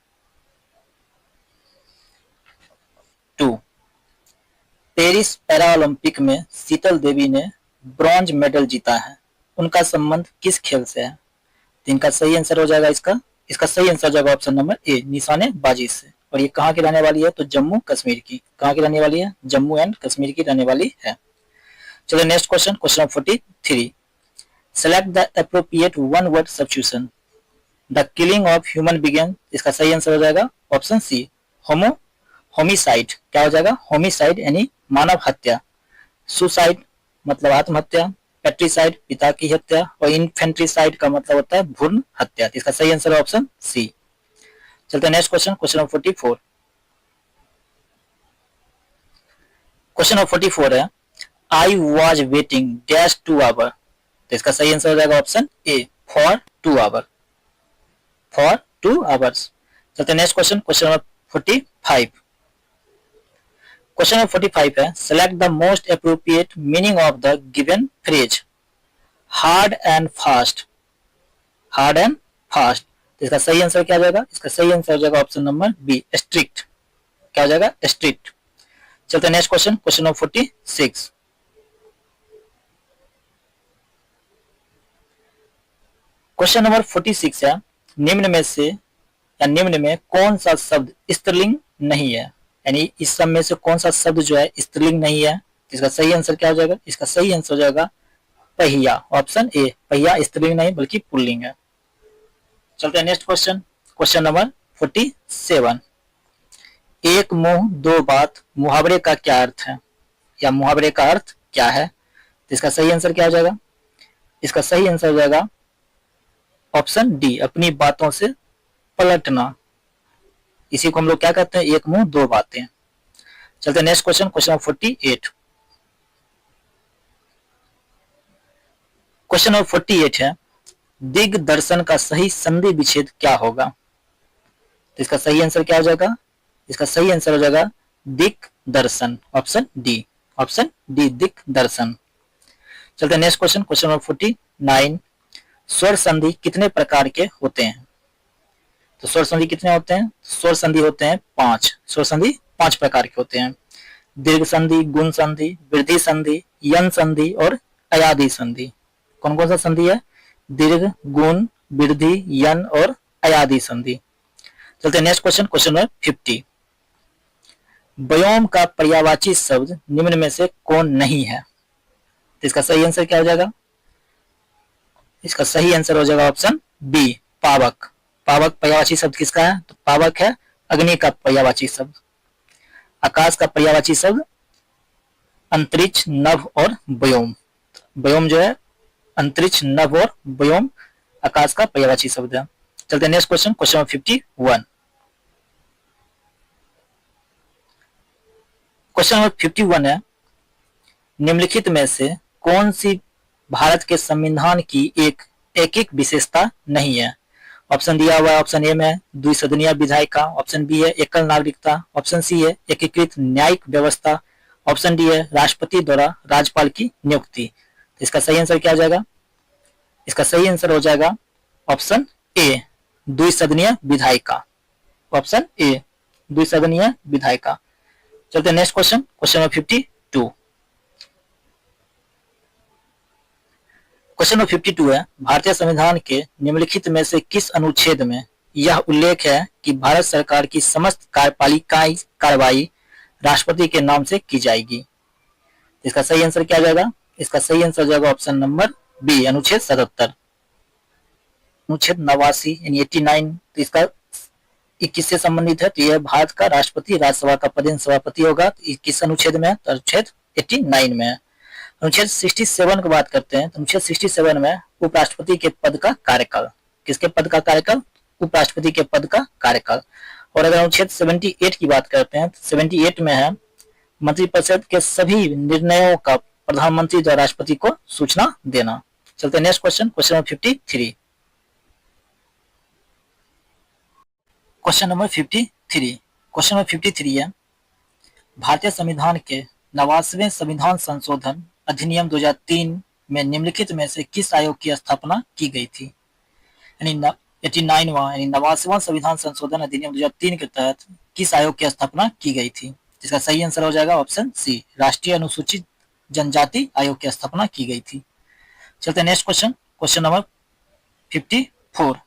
Paris Paralympic में शीतल देवी ने ब्रॉन्ज मेडल जीता है, उनका संबंध किस खेल से है? इनका सही आंसर हो जाएगा इसका सही आंसर हो जाएगा ऑप्शन नंबर ए, निशानेबाजी से। और ये कहाँ की रहने वाली है? तो जम्मू कश्मीर की। कहाँ की रहने वाली है? जम्मू एंड कश्मीर की रहने वाली है। चलिए next question, question number 43। Select the appropriate one word substitution. The killing of human बिगेन। इसका सही आंसर हो जाएगा ऑप्शन सी, होमिसाइड। क्या हो जाएगा? होमिसाइड यानी मानव हत्या। सुसाइड मतलब आत्महत्या, पेट्रीसाइड पिता की हत्या, और इन्फेंट्रीसाइड का मतलब होता है भ्रूण हत्या। इसका सही आंसर है ऑप्शन सी। चलते हैं next question, question number 44। Question number 44 है, I was waiting dash 2 hour. तो इसका सही आंसर हो जाएगा option A, for 2 hour, for 2 hours. चलते हैं next question, question number 45। Question number 45 है, select the most appropriate meaning of the given phrase hard and fast. Hard and fast. तो इसका सही आंसर क्या हो जाएगा? इसका सही आंसर हो जाएगा ऑप्शन नंबर बी, स्ट्रिक्ट। क्या हो जाएगा? स्ट्रिक्ट। चलते हैं next question, question number 46। Question number 46 है, निम्न में कौन सा शब्द स्त्रीलिंग नहीं है? यानी इस सब में से कौन सा शब्द जो है स्त्रीलिंग नहीं है? इसका सही आंसर क्या हो जाएगा? इसका सही आंसर हो जाएगा पहिया, ऑप्शन ए। पहिया स्त्रीलिंग नहीं बल्कि पुल्लिंग है। चलते हैं नेक्स्ट क्वेश्चन, क्वेश्चन नंबर 47। एक मुंह दो बात मुहावरे का क्या अर्थ है, या मुहावरे का अर्थ क्या है? तो इसका सही आंसर क्या हो जाएगा? इसका सही आंसर हो जाएगा ऑप्शन डी, अपनी बातों से पलटना। इसी को हम लोग क्या कहते हैं? एक मुंह दो बातें। चलते हैं next question, question number 48। Question number 48 है, दिग्दर्शन का सही संधि विच्छेद क्या होगा? तो इसका सही आंसर क्या हो जाएगा? इसका सही आंसर हो जाएगा दिग्दर्शन, ऑप्शन डी, ऑप्शन डी, दिग्दर्शन। चलते हैं नेक्स्ट क्वेश्चन, क्वेश्चन नंबर 49। स्वर संधि कितने प्रकार के होते हैं? तो स्वर संधि कितने होते हैं? स्वर संधि होते हैं 5। स्वर संधि 5 प्रकार के होते हैं। दीर्घ संधि, गुण संधि, वृद्धि संधि, यन संधि और अयादि संधि। कौन कौन सा संधि है? दीर्घ, गुण, वृद्धि, यन और अयादि संधि। चलते हैं नेक्स्ट क्वेश्चन, क्वेश्चन नंबर 50। व्योम का पर्यायवाची शब्द निम्न में से कौन नहीं है? तो इसका सही आंसर क्या हो जाएगा? इसका सही आंसर हो जाएगा ऑप्शन बी, पावक। पावक पर्यायवाची शब्द किसका है? तो पावक है अग्नि का पर्यायवाची शब्द। आकाश का पर्यायवाची शब्द अंतरिक्ष, नभ और व्योम। व्योम जो है अंतरिक्ष, नभ और व्योम आकाश का पर्यायवाची शब्द है। चलते हैं next question, question number 51। Question number 51 है, निम्नलिखित में से कौन सी भारत के संविधान की एक विशेषता नहीं है? ऑप्शन दिया हुआ है, ऑप्शन ए में द्विसदनीय विधायिका, ऑप्शन बी है एकल नागरिकता, ऑप्शन सी है एकीकृत न्यायिक व्यवस्था, ऑप्शन डी है राष्ट्रपति द्वारा राज्यपाल की नियुक्ति। तो इसका सही आंसर क्या हो जाएगा? इसका सही आंसर हो जाएगा ऑप्शन ए, द्विसदनीय विधायिका। ऑप्शन ए, द्विसदनीय विधायिका। चलते next question, question number 52। Question number 52 है, भारतीय संविधान के निम्नलिखित में से किस अनुच्छेद में यह उल्लेख है कि भारत सरकार की समस्त कार्यपालिकाई कार्रवाई राष्ट्रपति के नाम से की जाएगी? इसका सही आंसर क्या जाएगा? इसका सही आंसर जाएगा ऑप्शन नंबर बी, अनुच्छेद 77। अनुच्छेद 89 यानी 89, तो इसका किससे संबंधित है? तो यह भारत का राष्ट्रपति राज्यसभा का पदेन सभापति होगा। तो किस अनुच्छेद में है? तो अनुच्छेद 89 में है। अनुच्छेद 67 की बात करते हैं तो अनुच्छेद 67 में उपराष्ट्रपति के पद का कार्यकाल, किसके पद का कार्यकाल? उपराष्ट्रपति के पद का कार्यकाल। और अगर अनुच्छेद 78 की बात करते हैं तो 78 में है मंत्रिपरिषद के सभी निर्णयों का प्रधानमंत्री द्वारा राष्ट्रपति को सूचना देना। चलते next question, question number 53। Question number 53, question number 53 है, भारतीय संविधान के 89वें संविधान संशोधन अधिनियम 2003 में निम्नलिखित में से किस आयोग की स्थापना की गई थी? यानी 89वां यानी 89वां संविधान संशोधन अधिनियम 2003 के तहत किस आयोग की स्थापना की गई थी? इसका सही आंसर हो जाएगा ऑप्शन सी, राष्ट्रीय अनुसूचित जनजाति आयोग की स्थापना की गई थी। चलते next question, question number 54।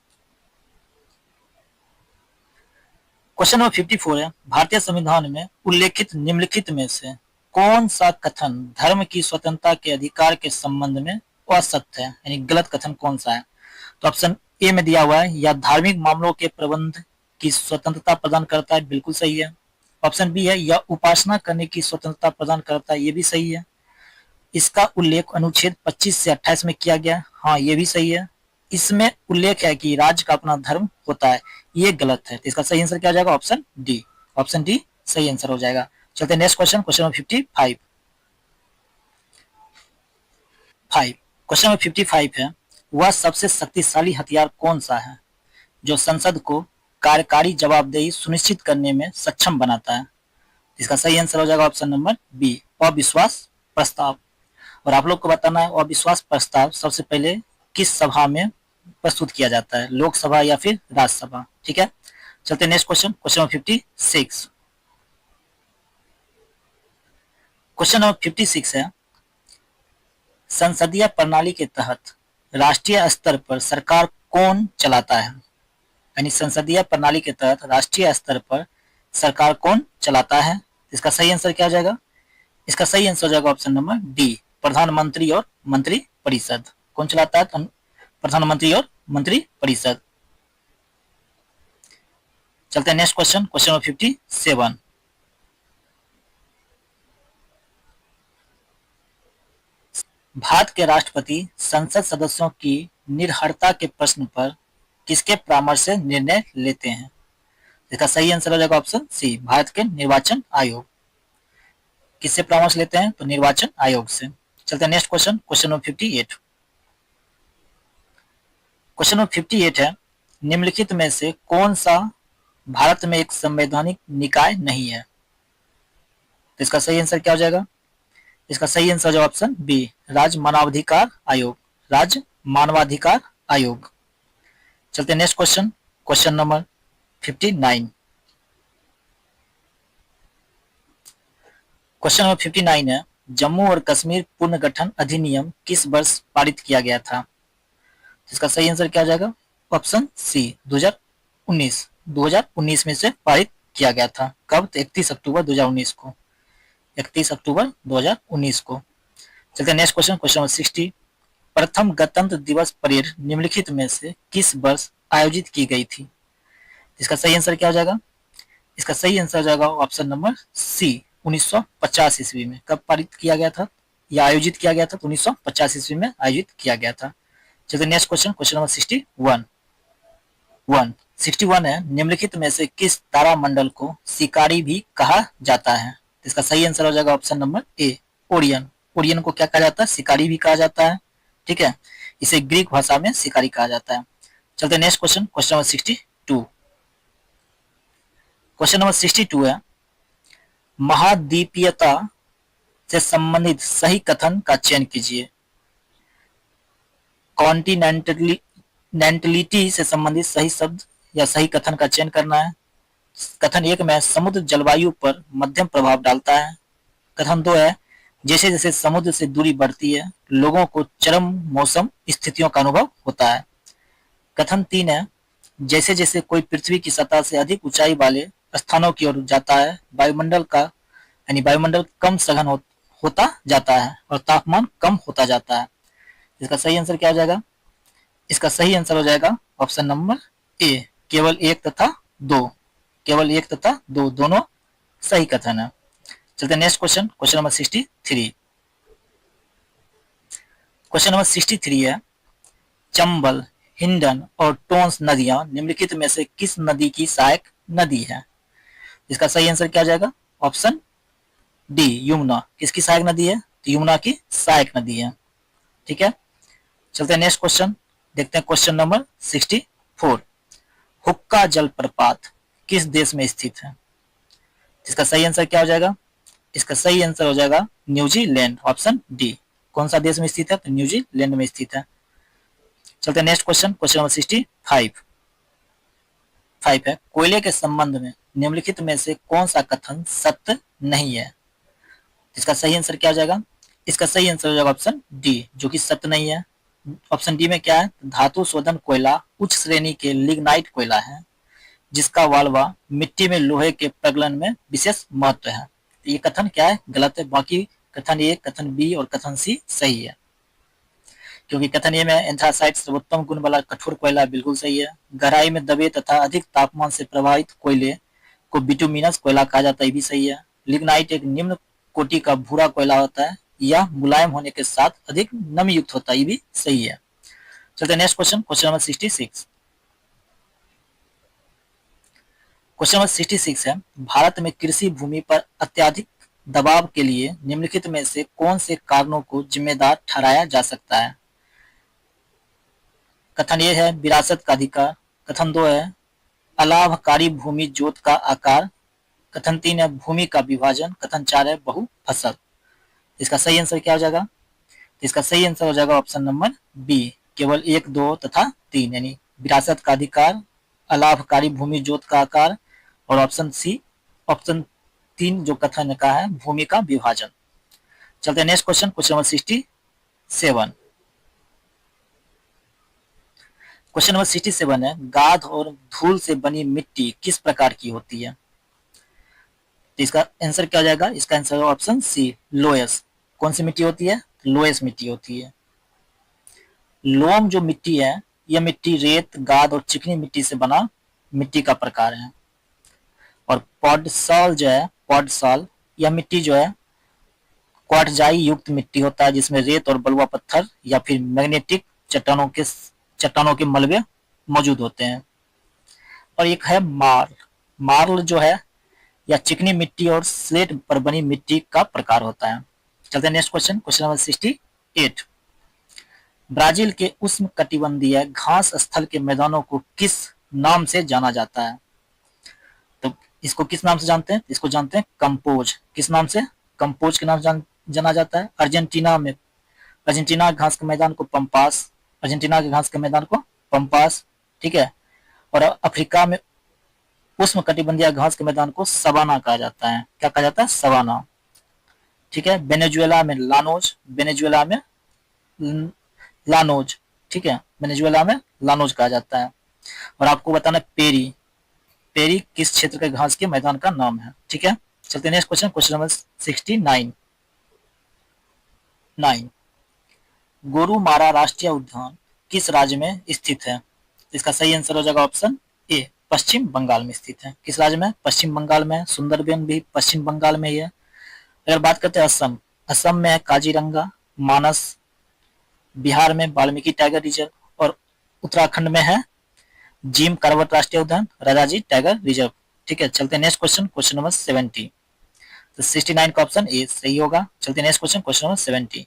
Question number 54 है, भारतीय संविधान में उल्लेखित निम्नलिखित में से कौन सा कथन धर्म की स्वतंत्रता के अधिकार के संबंध में असत्य है, यानी गलत कथन कौन सा है? तो ऑप्शन ए में दिया हुआ है, या धार्मिक मामलों के प्रबंध की स्वतंत्रता प्रदान करता है, बिल्कुल सही है। ऑप्शन बी है, या उपासना करने की स्वतंत्रता प्रदान करता है, ये भी सही है। इसका उल्लेख अनुच्छेद 25 से 28 में किया गया, हाँ ये भी सही है। इसमें उल्लेख है कि राज्य का अपना धर्म होता है, ये गलत है। तो इसका सही आंसर क्या हो जाएगा? ऑप्शन डी, ऑप्शन डी सही आंसर हो जाएगा। चलते हैं next question, question number 55। Question number 55 है, वह सबसे शक्तिशाली हथियार कौन सा है जो संसद को कार्यकारी जवाबदेही सुनिश्चित करने में सक्षम बनाता है? इसका सही आंसर हो जाएगा ऑप्शन नंबर बी, अविश्वास प्रस्ताव। और आप लोग को बताना है अविश्वास प्रस्ताव सबसे पहले किस सभा में प्रस्तुत किया जाता है, लोकसभा या फिर राज्यसभा। ठीक है, चलते next question, question number 56। Question number 56 है, संसदीय प्रणाली के तहत राष्ट्रीय स्तर पर सरकार कौन चलाता है? यानी संसदीय प्रणाली के तहत राष्ट्रीय स्तर पर सरकार कौन चलाता है? इसका सही आंसर क्या हो जाएगा? इसका सही आंसर हो जाएगा ऑप्शन नंबर डी, प्रधानमंत्री और मंत्री परिषद। कौन चलाता है? प्रधानमंत्री और मंत्री परिषद। चलते हैं next question, question number 57। Bharat के राष्ट्रपति संसद सदस्यों की निर्भरता के प्रश्न पर किसके परामर्श से निर्णय लेते हैं? इसका सही आंसर हो जाएगा ऑप्शन सी, भारत के निर्वाचन आयोग। किससे परामर्श लेते हैं? तो निर्वाचन आयोग से। चलते हैं next question, question number 58। Question number 58 है, निम्नलिखित में से कौन सा भारत में एक संवैधानिक निकाय नहीं है? तो इसका सही आंसर क्या हो जाएगा? इसका सही आंसर जो ऑप्शन बी, राज्य मानवाधिकार आयोग, राज्य मानवाधिकार आयोग। चलते हैं next question, question number 59। Question number 59 है, जम्मू और कश्मीर पुनर्गठन अधिनियम किस वर्ष पारित किया गया था? इसका सही आंसर क्या हो जाएगा? ऑप्शन सी, 2019 में से पारित किया गया था। कब? तो 31 अक्टूबर 2019 को, 31 अक्टूबर 2019 को। चलते हैं नेक्स्ट क्वेश्चन, क्वेश्चन नंबर 60। प्रथम गणतंत्र दिवस परेड निम्नलिखित में से किस वर्ष आयोजित की गई थी? इसका सही आंसर क्या हो जाएगा? इसका सही आंसर हो जाएगा ऑप्शन नंबर सी, 1950 ईस्वी में। कब पारित किया गया था या आयोजित किया गया था? 1950 ईस्वी में आयोजित किया गया था। चलिए नेक्स्ट क्वेश्चन, क्वेश्चन नंबर 61 है, निम्नलिखित में से किस तारामंडल को शिकारी भी कहा जाता है? इसका सही आंसर हो जाएगा option number A, Orion. Orion को क्या कहा जाता है? शिकारी भी कहा जाता है, ठीक है। इसे ग्रीक भाषा में शिकारी कहा जाता है। चलते next question, question number 62। Question number 62 है, महाद्वीपीयता से संबंधित सही कथन का चयन कीजिए। कॉन्टिनेंटलिटी से संबंधित सही शब्द या सही कथन का चयन करना है। कथन 1 में समुद्र जलवायु पर मध्यम प्रभाव डालता है। कथन 2 है, जैसे जैसे समुद्र से दूरी बढ़ती है लोगों को चरम मौसम स्थितियों का अनुभव होता है। कथन 3 है, जैसे जैसे कोई पृथ्वी की सतह से अधिक ऊंचाई वाले स्थानों की ओर जाता है वायुमंडल का यानी वायुमंडल कम सघन होता जाता है और तापमान कम होता जाता है। इसका सही आंसर क्या हो जाएगा? इसका सही आंसर हो जाएगा ऑप्शन नंबर ए, केवल 1 तथा 2। केवल 1 तथा 2 दोनों सही कथन है। चलते next question, question number 63। Question number 63 है, चंबल, हिंडन और टोंस नदियां निम्नलिखित में से किस नदी की सहायक नदी है? इसका सही आंसर क्या हो जाएगा? Option D, Yamuna. किसकी सहायक नदी है? तो यमुना की सहायक नदी है, ठीक है। चलते हैं नेक्स्ट क्वेश्चन, देखते हैं क्वेश्चन नंबर 64। हुक्का जलप्रपात किस देश में स्थित है? इसका सही आंसर क्या हो जाएगा? इसका सही आंसर हो जाएगा न्यूजीलैंड, ऑप्शन डी। कौन सा देश में स्थित है? तो न्यूजीलैंड में स्थित है। चलते हैं नेक्स्ट क्वेश्चन, क्वेश्चन नंबर 65 है, कोयले के संबंध में निम्नलिखित में से कौन सा कथन सत्य नहीं है? इसका सही आंसर क्या हो जाएगा? इसका सही आंसर हो जाएगा ऑप्शन डी, जो कि सत्य नहीं है। ऑप्शन डी में क्या है? धातु शोधन कोयला उच्च श्रेणी के लिग्नाइट कोयला है जिसका वाल्वा मिट्टी में लोहे के प्रगलन में विशेष महत्व है। तो ये कथन क्या है? गलत है। बाकी कथन ए, कथन बी और कथन सी सही है, क्योंकि कथन ए में एंथ्रासाइट सर्वोत्तम गुण वाला कठोर कोयला बिल्कुल सही है। गहराई में दबे तथा अधिक तापमान से प्रभावित कोयले को बिटुमिनस कोयला कहा जाता है, ये भी सही है। लिग्नाइट एक निम्न कोटि का भूरा कोयला होता है, यह मुलायम होने के साथ अधिक नमी युक्त होता है, ये भी सही है। चलते next question, question number 66। Question number 66 है, भारत में कृषि भूमि पर अत्यधिक दबाव के लिए निम्नलिखित में से कौन से कारणों को जिम्मेदार ठहराया जा सकता है? कथन ये है विरासत का अधिकार। कथन 2 है अलाभकारी भूमि जोत का आकार। कथन 3 है भूमि का विभाजन। कथन 4 है बहु फसल। इसका सही आंसर क्या हो जाएगा? इसका सही आंसर हो जाएगा ऑप्शन नंबर बी, केवल 1, 2 तथा 3, यानी विरासत का अधिकार, अलाभकारी भूमि जोत का आकार और ऑप्शन सी, ऑप्शन 3 जो कथन का है भूमि का विभाजन। चलते हैं next question, question number 67। Question number 67 है, गाद और धूल से बनी मिट्टी किस प्रकार की होती है? तो इसका आंसर क्या हो जाएगा? इसका आंसर ऑप्शन सी, लोयस। कौन सी मिट्टी होती है? लोयस मिट्टी होती है। लोम जो मिट्टी है, यह मिट्टी रेत, गाद और चिकनी मिट्टी से बना मिट्टी का प्रकार है। और पॉडसॉल जो है, पॉडसॉल, यह मिट्टी जो है क्वार्टजाई युक्त मिट्टी होता है जिसमें रेत और बलुआ पत्थर या फिर मैग्नेटिक चट्टानों के मलबे मौजूद होते हैं। और एक है मार्ल। मार्ल जो है या चिकनी मिट्टी और स्लेट पर बनी मिट्टी का प्रकार होता है। चलते हैं next question, question number 68। Brazil के उष्णकटिबंधीय घास स्थल के मैदानों को किस नाम से जाना जाता है? तो इसको किस नाम से जानते हैं? इसको जानते हैं कंपोज। किस नाम से? कंपोज के नाम से जाना जाता है। अर्जेंटीना घास के मैदान को पंपास, अर्जेंटीना के घास के मैदान को पंपास, ठीक है। और अफ्रीका में उष्णकटिबंधीय घास के मैदान को सवाना कहा जाता है। क्या कहा जाता है? सवाना, ठीक है। वेनेजुएला में लानोज, वेनेजुएला में लानोज, ठीक है, वेनेजुएला में लानोज कहा जाता है। और आपको बताना पेरी, पेरी किस क्षेत्र के घास के मैदान का नाम है, ठीक है। चलते next question, question number 69। Gorumara राष्ट्रीय उद्यान किस राज्य में स्थित है? इसका सही आंसर हो जाएगा ऑप्शन ए, पश्चिम बंगाल में स्थित है। किस राज्य में? पश्चिम बंगाल में। सुंदरबन भी पश्चिम बंगाल में ही है। अगर बात करते हैं असम, असम में है काजीरंगा, मानस। बिहार में वाल्मीकि टाइगर रिजर्व और उत्तराखंड में है जिम कार्बेट राष्ट्रीय उद्यान, राजाजी टाइगर रिजर्व, ठीक है। चलते हैं नेक्स्ट क्वेश्चन, क्वेश्चन नंबर 70। तो 69 का ऑप्शन ए सही होगा। चलते next question, question number 70।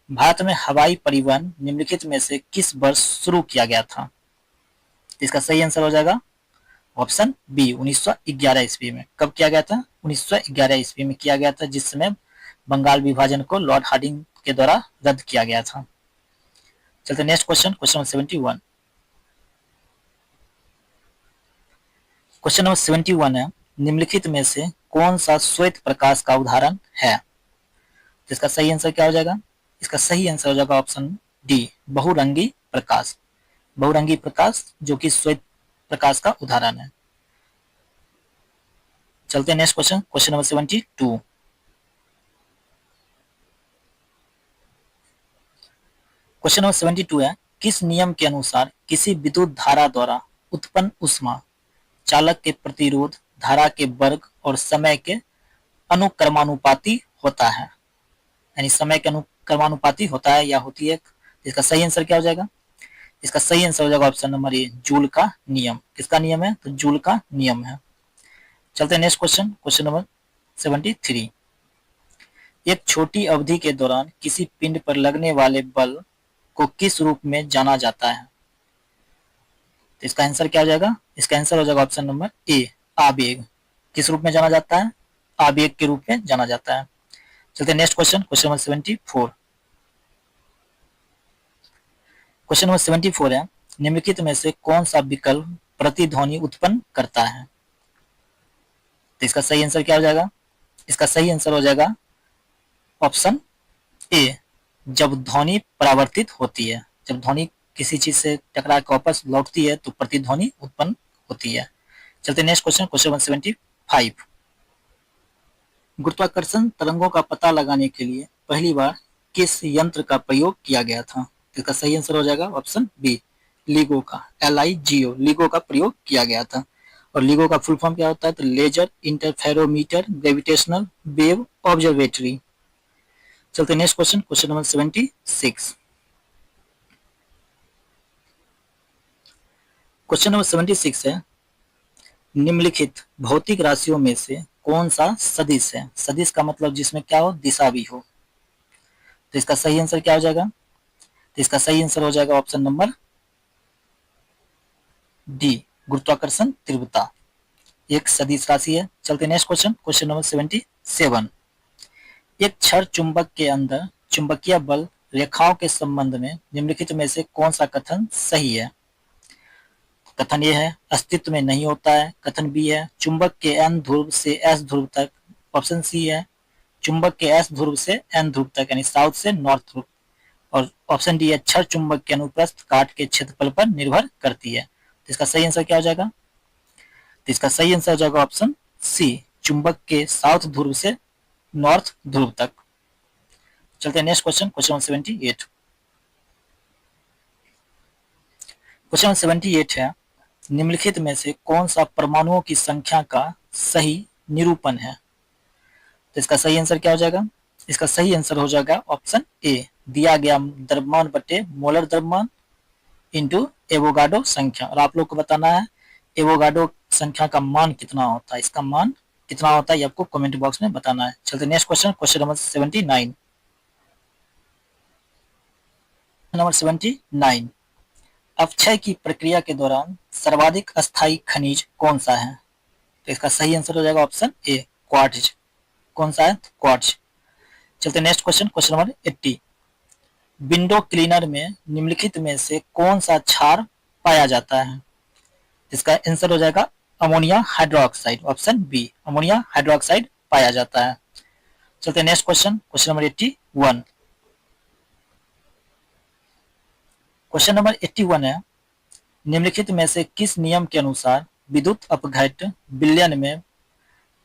Bharat में हवाई परिवहन निम्नलिखित में से किस वर्ष शुरू किया गया था? इसका सही आंसर हो जाएगा ऑप्शन बी 1911 ईस्वी में। कब किया गया था? 1911 ईस्वी में किया गया था, जिस समय बंगाल विभाजन को लॉर्ड हार्डिंग के द्वारा रद्द किया गया था। चलते next question, question number 71। Question number 71 है, निम्नलिखित में से कौन सा श्वेत प्रकाश का उदाहरण है? इसका सही आंसर क्या हो जाएगा? इसका सही आंसर हो जाएगा ऑप्शन डी बहुरंगी प्रकाश। बहुरंगी प्रकाश जो कि श्वेत प्रकाश का उदाहरण है। चलते हैं next question, question number 72। Question number 72 है, किस नियम के अनुसार किसी विद्युत धारा द्वारा उत्पन्न ऊष्मा चालक के प्रतिरोध, धारा के वर्ग और समय के अनुक्रमानुपाती होता है? यानी समय के अनुक्रमानुपाती होता है या होती है। इसका सही आंसर क्या हो जाएगा? इसका सही आंसर हो जाएगा ऑप्शन नंबर ए जूल का नियम। किसका नियम है? तो जूल का नियम है। चलते हैं नेक्स्ट क्वेश्चन, क्वेश्चन नंबर 73। एक छोटी अवधि के दौरान किसी पिंड पर लगने वाले बल को किस रूप में जाना जाता है? तो इसका आंसर क्या हो जाएगा? इसका आंसर हो जाएगा ऑप्शन नंबर ए आवेग। किस रूप में जाना जाता है? आवेग के रूप में जाना जाता है। चलते हैं next question, question number 74। Question number 74 है, निम्नलिखित में से कौन सा विकल्प प्रतिध्वनि उत्पन्न करता है? तो इसका सही आंसर क्या हो जाएगा? इसका सही आंसर हो जाएगा ऑप्शन ए जब ध्वनि परावर्तित होती है। जब ध्वनि किसी चीज से टकरा कर वापस लौटती है तो प्रतिध्वनि उत्पन्न होती है। चलते नेक्स्ट क्वेश्चन, क्वेश्चन नंबर 75। गुरुत्वाकर्षण तरंगों का पता लगाने के लिए पहली बार किस यंत्र का प्रयोग किया गया था? इसका सही आंसर हो जाएगा ऑप्शन बी लिगो का, LIGO लिगो का प्रयोग किया गया था। और लिगो का फुल फॉर्म क्या होता है? तो laser interferometer gravitational wave observatory. चलते next question, question number 76। Question number 76 है, निम्नलिखित भौतिक राशियों में से कौन सा सदिश है? सदिश का मतलब जिसमें क्या हो? दिशा भी हो। तो इसका सही आंसर क्या हो जाएगा? तो इसका सही आंसर हो जाएगा ऑप्शन नंबर डी गुरुत्वाकर्षण तीव्रता एक सदिश राशि है। चलते नेक्स्ट क्वेश्चन, क्वेश्चन नंबर 77। एक क्षण चुंबक के अंदर चुंबकीय बल रेखाओं के संबंध में निम्नलिखित में से कौन सा कथन सही है? कथन ये है अस्तित्व में नहीं होता है। कथन बी है चुंबक के एन ध्रुव से एस ध्रुव तक। ऑप्शन सी है चुंबक के एस ध्रुव से एन ध्रुव तक यानी साउथ से नॉर्थ ध्रुव। और ऑप्शन डी है क्षण चुंबक के अनुप्रस्थ काट के क्षेत्रफल पर निर्भर करती है। तो इसका सही आंसर क्या हो जाएगा? तो इसका सही आंसर हो जाएगा ऑप्शन सी चुंबक के साउथ ध्रुव से नॉर्थ ध्रुव तक। चलते हैं नेक्स्ट क्वेश्चन, क्वेश्चन 78। क्वेश्चन 78 है, निम्नलिखित में से कौन सा परमाणुओं की संख्या का सही निरूपण है? तो इसका सही आंसर क्या हो जाएगा? इसका सही आंसर हो जाएगा ऑप्शन ए दिया गया द्रव्यमान बटे मोलर द्रव्यमान इंटू एवोगाड्रो संख्या। और आप लोग को बताना है एवोगाड्रो संख्या का मान कितना होता है। इसका मान कितना होता है ये आपको कमेंट बॉक्स में बताना है। चलते next question, question number 79। Number 79, अपक्षय की प्रक्रिया के दौरान सर्वाधिक अस्थायी खनिज कौन सा है? तो इसका सही आंसर हो जाएगा ऑप्शन ए क्वार्ट्ज। कौन सा है? क्वार्ट्ज। चलते next question, question number 80। Window cleaner में निम्नलिखित में से कौन सा क्षार पाया जाता है? इसका आंसर हो जाएगा ammonia hydroxide. Option B ammonia hydroxide पाया जाता है। चलते next question, question number 81। Question number 81 है, निम्नलिखित में से किस नियम के अनुसार विद्युत अपघट्य विलयन में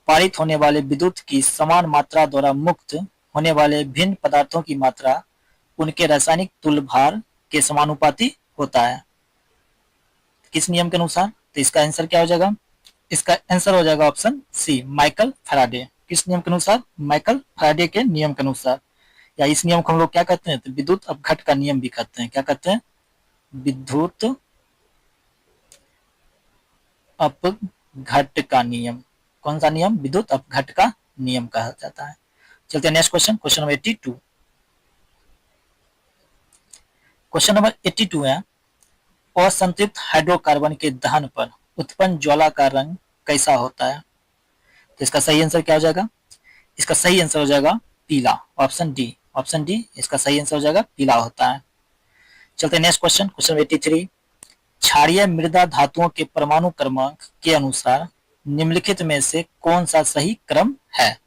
पारित होने वाले विद्युत की समान मात्रा द्वारा मुक्त होने वाले भिन्न पदार्थों की मात्रा उनके रासायनिक तुल्य भार के समानुपाती होता है? किस नियम के अनुसार? तो इसका आंसर क्या हो जाएगा? इसका आंसर हो जाएगा ऑप्शन सी माइकल फैराडे। किस नियम के अनुसार? माइकल फैराडे के नियम के अनुसार। या इस नियम को हम लोग क्या कहते हैं? तो विद्युत अपघट्य का नियम भी कहते हैं। क्या कहते हैं? विद्युत अपघट्य का नियम। कौन सा नियम? विद्युत अपघट्य का नियम कहा जाता है। चलते हैं next question, question number 82। Question number 82 है, असंतृप्त हाइड्रोकार्बन के दहन पर उत्पन्न ज्वाला का रंग कैसा होता है? तो इसका सही आंसर क्या हो जाएगा? इसका सही आंसर हो जाएगा पीला, ऑप्शन डी। ऑप्शन डी इसका सही आंसर हो जाएगा, पीला होता है। चलते हैं नेक्स्ट क्वेश्चन, क्वेश्चन 83। क्षारीय मृदा धातुओं के परमाणु क्रमांक के अनुसार निम्नलिखित में से कौन सा सही क्रम है?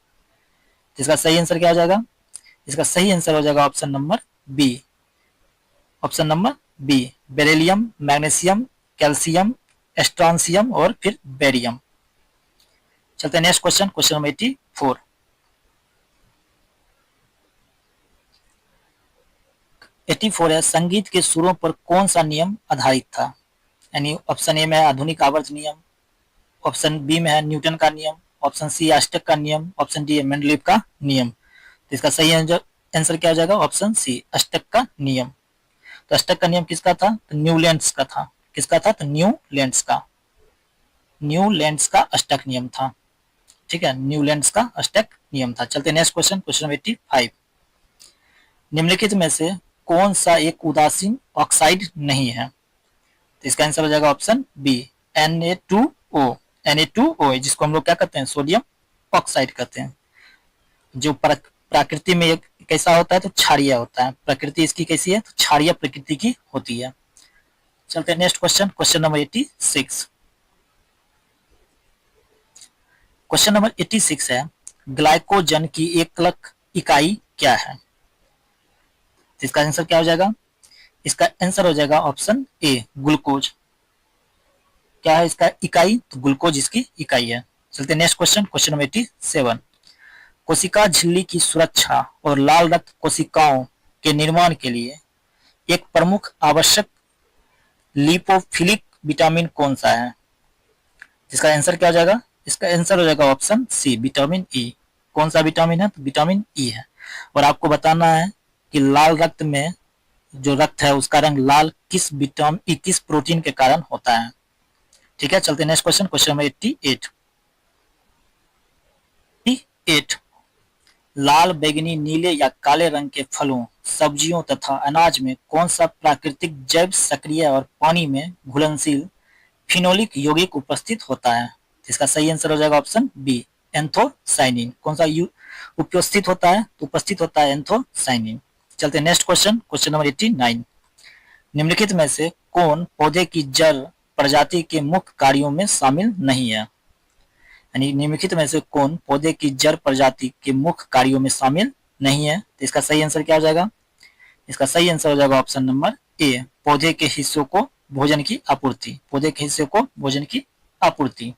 इसका सही आंसर क्या हो जाएगा? इसका सही आंसर हो जाएगा option number B. Option number B, beryllium, magnesium, calcium, strontium और फिर बेरियम। चलते हैं नेक्स्ट क्वेश्चन, क्वेश्चन नंबर 84। 84 है, संगीत के सुरों पर कौन सा नियम आधारित था? यानी ऑप्शन ए में है आधुनिक आवर्त नियम, ऑप्शन बी में है न्यूटन का नियम, ऑप्शन सी अष्टक का नियम, ऑप्शन डी है मेंडलीव का नियम। तो इसका सही आंसर क्या हो जाएगा? ऑप्शन सी, अष्टक का नियम। तो अष्टक का नियम किसका था? तो न्यूलैंड्स का था। किसका था? तो न्यूलैंड्स का। न्यूलैंड्स का अष्टक नियम था। ठीक है, न्यूलैंड्स का अष्टक नियम था। चलते नेक्स्ट क्वेश्चन, क्वेश्चन 85। निम्नलिखित में से कौन सा एक उदासीन ऑक्साइड नहीं है? तो इसका आंसर हो जाएगा ऑप्शन बी, Na2O। Na2O जिसको हम लोग क्या कहते हैं? सोडियम ऑक्साइड कहते हैं। जो प्रकृति में कैसा होता है? तो क्षारीय होता है। प्रकृति इसकी कैसी है? तो क्षारीय प्रकृति की होती है। चलते हैं next question, question number 86। Question number 86 है, ग्लाइकोजन की एकलक इकाई क्या है? इसका आंसर क्या हो जाएगा? इसका आंसर हो जाएगा ऑप्शन ए, ग्लूकोज। क्या है इसका इकाई? तो ग्लूकोज इसकी इकाई है। चलते नेक्स्ट क्वेश्चन, क्वेश्चन नंबर 87। कोशिका झिल्ली की सुरक्षा और लाल रक्त कोशिकाओं के निर्माण के लिए एक प्रमुख आवश्यक लिपोफिलिक विटामिन कौन सा है? इसका आंसर क्या हो जाएगा? इसका आंसर हो जाएगा ऑप्शन सी, विटामिन ई। कौन सा विटामिन है? तो विटामिन ई है। और आपको बताना है कि लाल रक्त में जो रक्त है उसका रंग लाल किस विटामिन, किस प्रोटीन के कारण होता है। ठीक है, चलते नेक्स्ट क्वेश्चन, क्वेश्चन नंबर 88। लाल, बैगनी, नीले या काले रंग के फलों, सब्जियों तथा अनाज में कौन सा प्राकृतिक जैव सक्रिय और पानी में घुलनशील फिनोलिक यौगिक उपस्थित होता है? इसका सही आंसर हो जाएगा ऑप्शन बी, एंथोसाइनिन। कौन सा उपस्थित होता है? तो उपस्थित होता है एंथोसाइनिन। चलते नेक्स्ट क्वेश्चन, क्वेश्चन नंबर 89। निम्नलिखित में से कौन पौधे की जड़ प्रजाति के मुख्य कार्यों में शामिल नहीं है? यानी निम्नलिखित में से कौन पौधे की जड़ प्रजाति के मुख्य कार्यों में शामिल नहीं है? तो इसका सही आंसर क्या हो जाएगा? इसका सही आंसर हो जाएगा ऑप्शन नंबर ए, पौधे के हिस्सों को भोजन की आपूर्ति। पौधे के हिस्से को भोजन की आपूर्ति।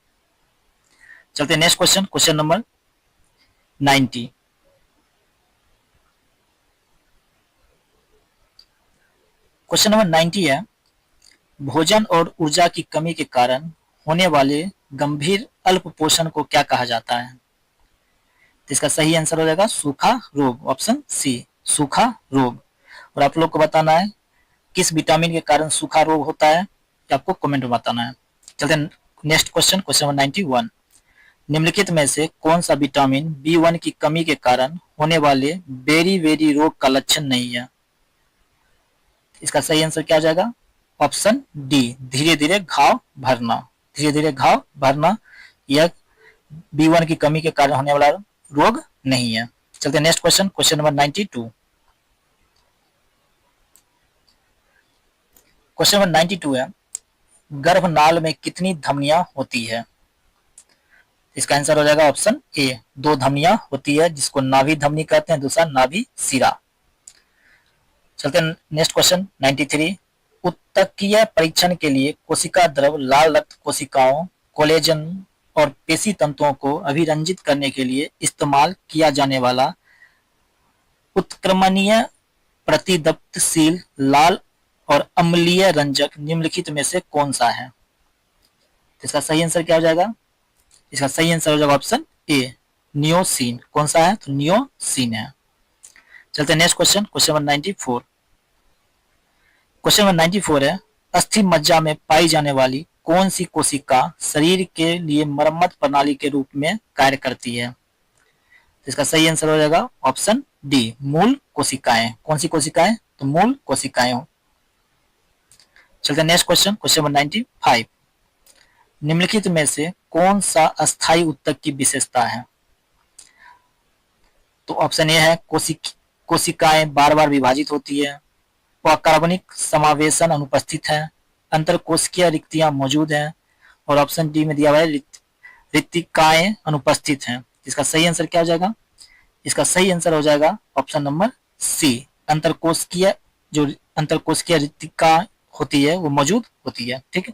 चलते next question, question number 90। Question number 90 है, भोजन और ऊर्जा की कमी के कारण होने वाले गंभीर अल्प पोषण को क्या कहा जाता है? तो इसका सही आंसर हो जाएगा सूखा रोग, ऑप्शन सी, सूखा रोग। और आप लोग को बताना है किस विटामिन के कारण सूखा रोग होता है, आपको कमेंट में बताना है। चलते नेक्स्ट क्वेश्चन, क्वेश्चन नंबर 91। निम्नलिखित में से कौन सा विटामिन B1 की कमी के कारण होने वाले बेरी रोग का लक्षण नहीं है? इसका सही आंसर क्या आ जाएगा? ऑप्शन डी, धीरे धीरे घाव भरना। धीरे धीरे घाव भरना यह B1 की कमी के कारण होने वाला रोग नहीं है। चलते next question, question number 92। Question number 92 है, गर्भनाल में कितनी धमनियां होती है? इसका आंसर हो जाएगा ऑप्शन ए, 2 धमनियां होती है, जिसको नाभि धमनी कहते हैं, दूसरा नाभि शिरा। चलते नेक्स्ट क्वेश्चन 93। उत्तकीय परीक्षण के लिए कोशिका द्रव, लाल रक्त कोशिकाओं, कोलेजन और पेशी तंतुओं को अभिरंजित करने के लिए इस्तेमाल किया जाने वाला उत्क्रमणीय प्रतिदप्तशील लाल और अम्लीय रंजक निम्नलिखित में से कौन सा है? इसका सही आंसर क्या हो जाएगा? इसका सही आंसर हो जाएगा ऑप्शन ए, नियोसिन। कौन सा है? तो नियोसिन है। चलते next question, question number 94। Question number 94 है, अस्थि मज्जा में पाई जाने वाली कौन सी कोशिका शरीर के लिए मरम्मत प्रणाली के रूप में कार्य करती है? तो इसका सही आंसर हो जाएगा ऑप्शन डी, मूल कोशिकाएं। कौन सी कोशिकाएं? तो मूल कोशिकाएं हो। चलते नेक्स्ट क्वेश्चन, क्वेश्चन नंबर 95। निम्नलिखित में से कौन सा अस्थायी ऊतक की विशेषता है? तो ऑप्शन ए है कोशिकाएं बार बार विभाजित होती है, अकार्बनिक समावेशन अनुपस्थित है, अंतरकोशिकीय रिक्तियां मौजूद हैं, और ऑप्शन डी में दिया हुआ है रिक्तिकाएं अनुपस्थित हैं। इसका सही आंसर क्या हो जाएगा? इसका सही आंसर हो जाएगा ऑप्शन नंबर सी, अंतरकोशिकीय, जो अंतरकोशिकीय रिक्तिका होती है वो मौजूद होती है। ठीक है,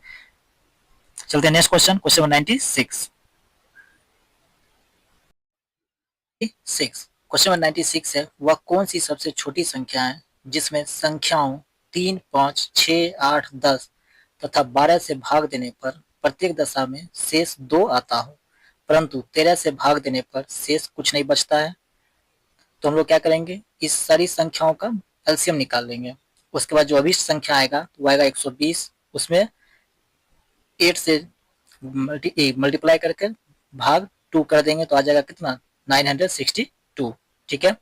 चलते हैं next question, question number 96। Question number 96 है, वह कौन सी सबसे छोटी संख्या है जिसमें संख्याओं 3, 5, 6, 8, 10 तथा 12 से भाग देने पर प्रत्येक दशा में शेष 2 आता हो, परंतु 13 से भाग देने पर शेष कुछ नहीं बचता है। तो हम लोग क्या करेंगे, इस सारी संख्याओं का एलसीएम निकाल लेंगे। उसके बाद जो अभिष्ट संख्या आएगा वो आएगा 120, उसमें 8 से मल्टीप्लाई करके भाग 2 कर देंगे तो आ जाएगा कितना, 962। ठीक है,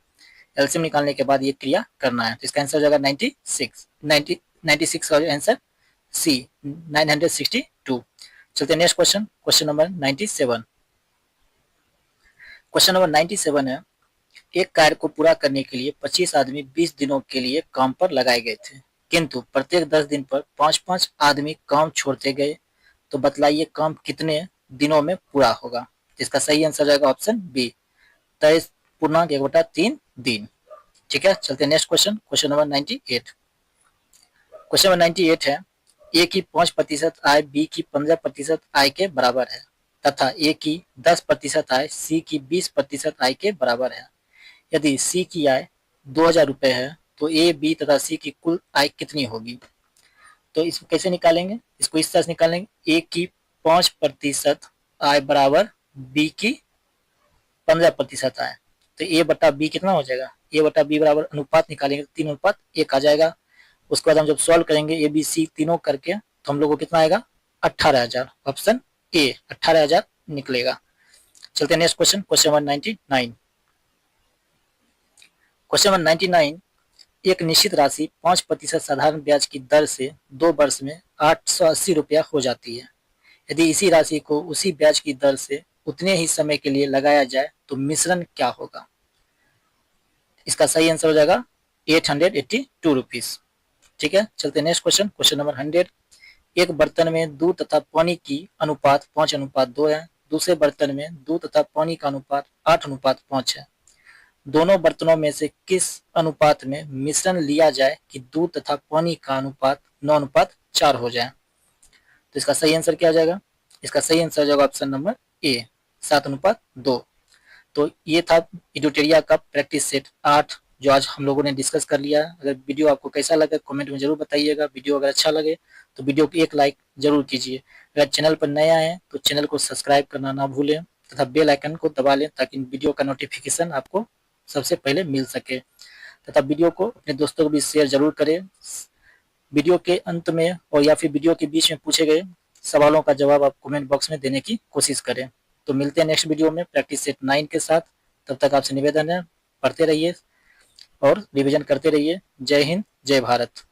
एलसीएम निकालने के बाद ये क्रिया करना है। तो इसका आंसर हो जाएगा 96 का आंसर सी, 962। चलते next question, question number 97। Question number 97 है, एक कार्य को पूरा करने के लिए 25 आदमी 20 दिनों के लिए काम पर लगाए गए थे, किंतु प्रत्येक 10 दिन पर 5-5 आदमी काम छोड़ते गए, तो बतलाइए काम कितने दिनों में पूरा होगा? इसका सही आंसर जाएगा ऑप्शन बी, 23.1/3 दिन। ठीक है, चलते हैं next question, question number 98। Question number 98 है, ए की 5% आय बी की 15% आय के बराबर है तथा ए की 10% आय सी की 20% आय के बराबर है। यदि सी की आय 2000 रुपए है तो ए, बी तथा सी की कुल आय कितनी होगी? तो इसको कैसे निकालेंगे? इसको इस तरह से निकालेंगे, ए की 5% आय बराबर बी की 15% आय, तो ए बटा बी कितना हो जाएगा, ए बटा बी बराबर अनुपात निकालेंगे 3:1 आ जाएगा। उसके बाद हम जब सॉल्व करेंगे ए बी सी तीनों करके तो हम लोग को कितना आएगा, 18,000। ऑप्शन ए 18,000 निकलेगा। चलते हैं next question, question number 99। Question number 99, एक निश्चित राशि 5% साधारण ब्याज की दर से 2 वर्ष में 880 रुपया हो जाती है। यदि इसी राशि को उसी ब्याज की दर से उतने ही समय के लिए लगाया जाए तो मिश्रण क्या होगा? इसका सही आंसर हो जाएगा 882 रुपीज। ठीक है, चलते नेक्स्ट क्वेश्चन, क्वेश्चन नंबर 100। एक बर्तन में दूध तथा पानी की अनुपात 5:2 है, दूसरे बर्तन में दूध तथा पानी का अनुपात 8:5 है। दोनों बर्तनों में से किस अनुपात में मिश्रण लिया जाए कि दूध तथा पानी का अनुपात 9:4 हो जाए? तो इसका सही आंसर क्या हो जाएगा? इसका सही आंसर हो जाएगा ऑप्शन नंबर ए, 7:2। तो ये था इडोटेरिया का प्रैक्टिस सेट 8 जो आज हम लोगों ने डिस्कस कर लिया। अगर वीडियो आपको कैसा लगा कमेंट में जरूर बताइएगा। वीडियो अगर अच्छा लगे तो वीडियो को एक लाइक जरूर कीजिए। अगर चैनल पर नया है तो चैनल को सब्सक्राइब करना ना भूलें तथा बेल आइकन को दबा लें ताकि वीडियो का नोटिफिकेशन आपको सबसे पहले मिल सके, तथा वीडियो को अपने दोस्तों को भी शेयर जरूर करें। वीडियो के अंत में और या फिर वीडियो के बीच में पूछे गए सवालों का जवाब आप कमेंट बॉक्स में देने की कोशिश करें। तो मिलते हैं नेक्स्ट वीडियो में प्रैक्टिस सेट 9 के साथ। तब तक आपसे निवेदन है, पढ़ते रहिए और रिवीजन करते रहिए। जय हिंद, जय भारत।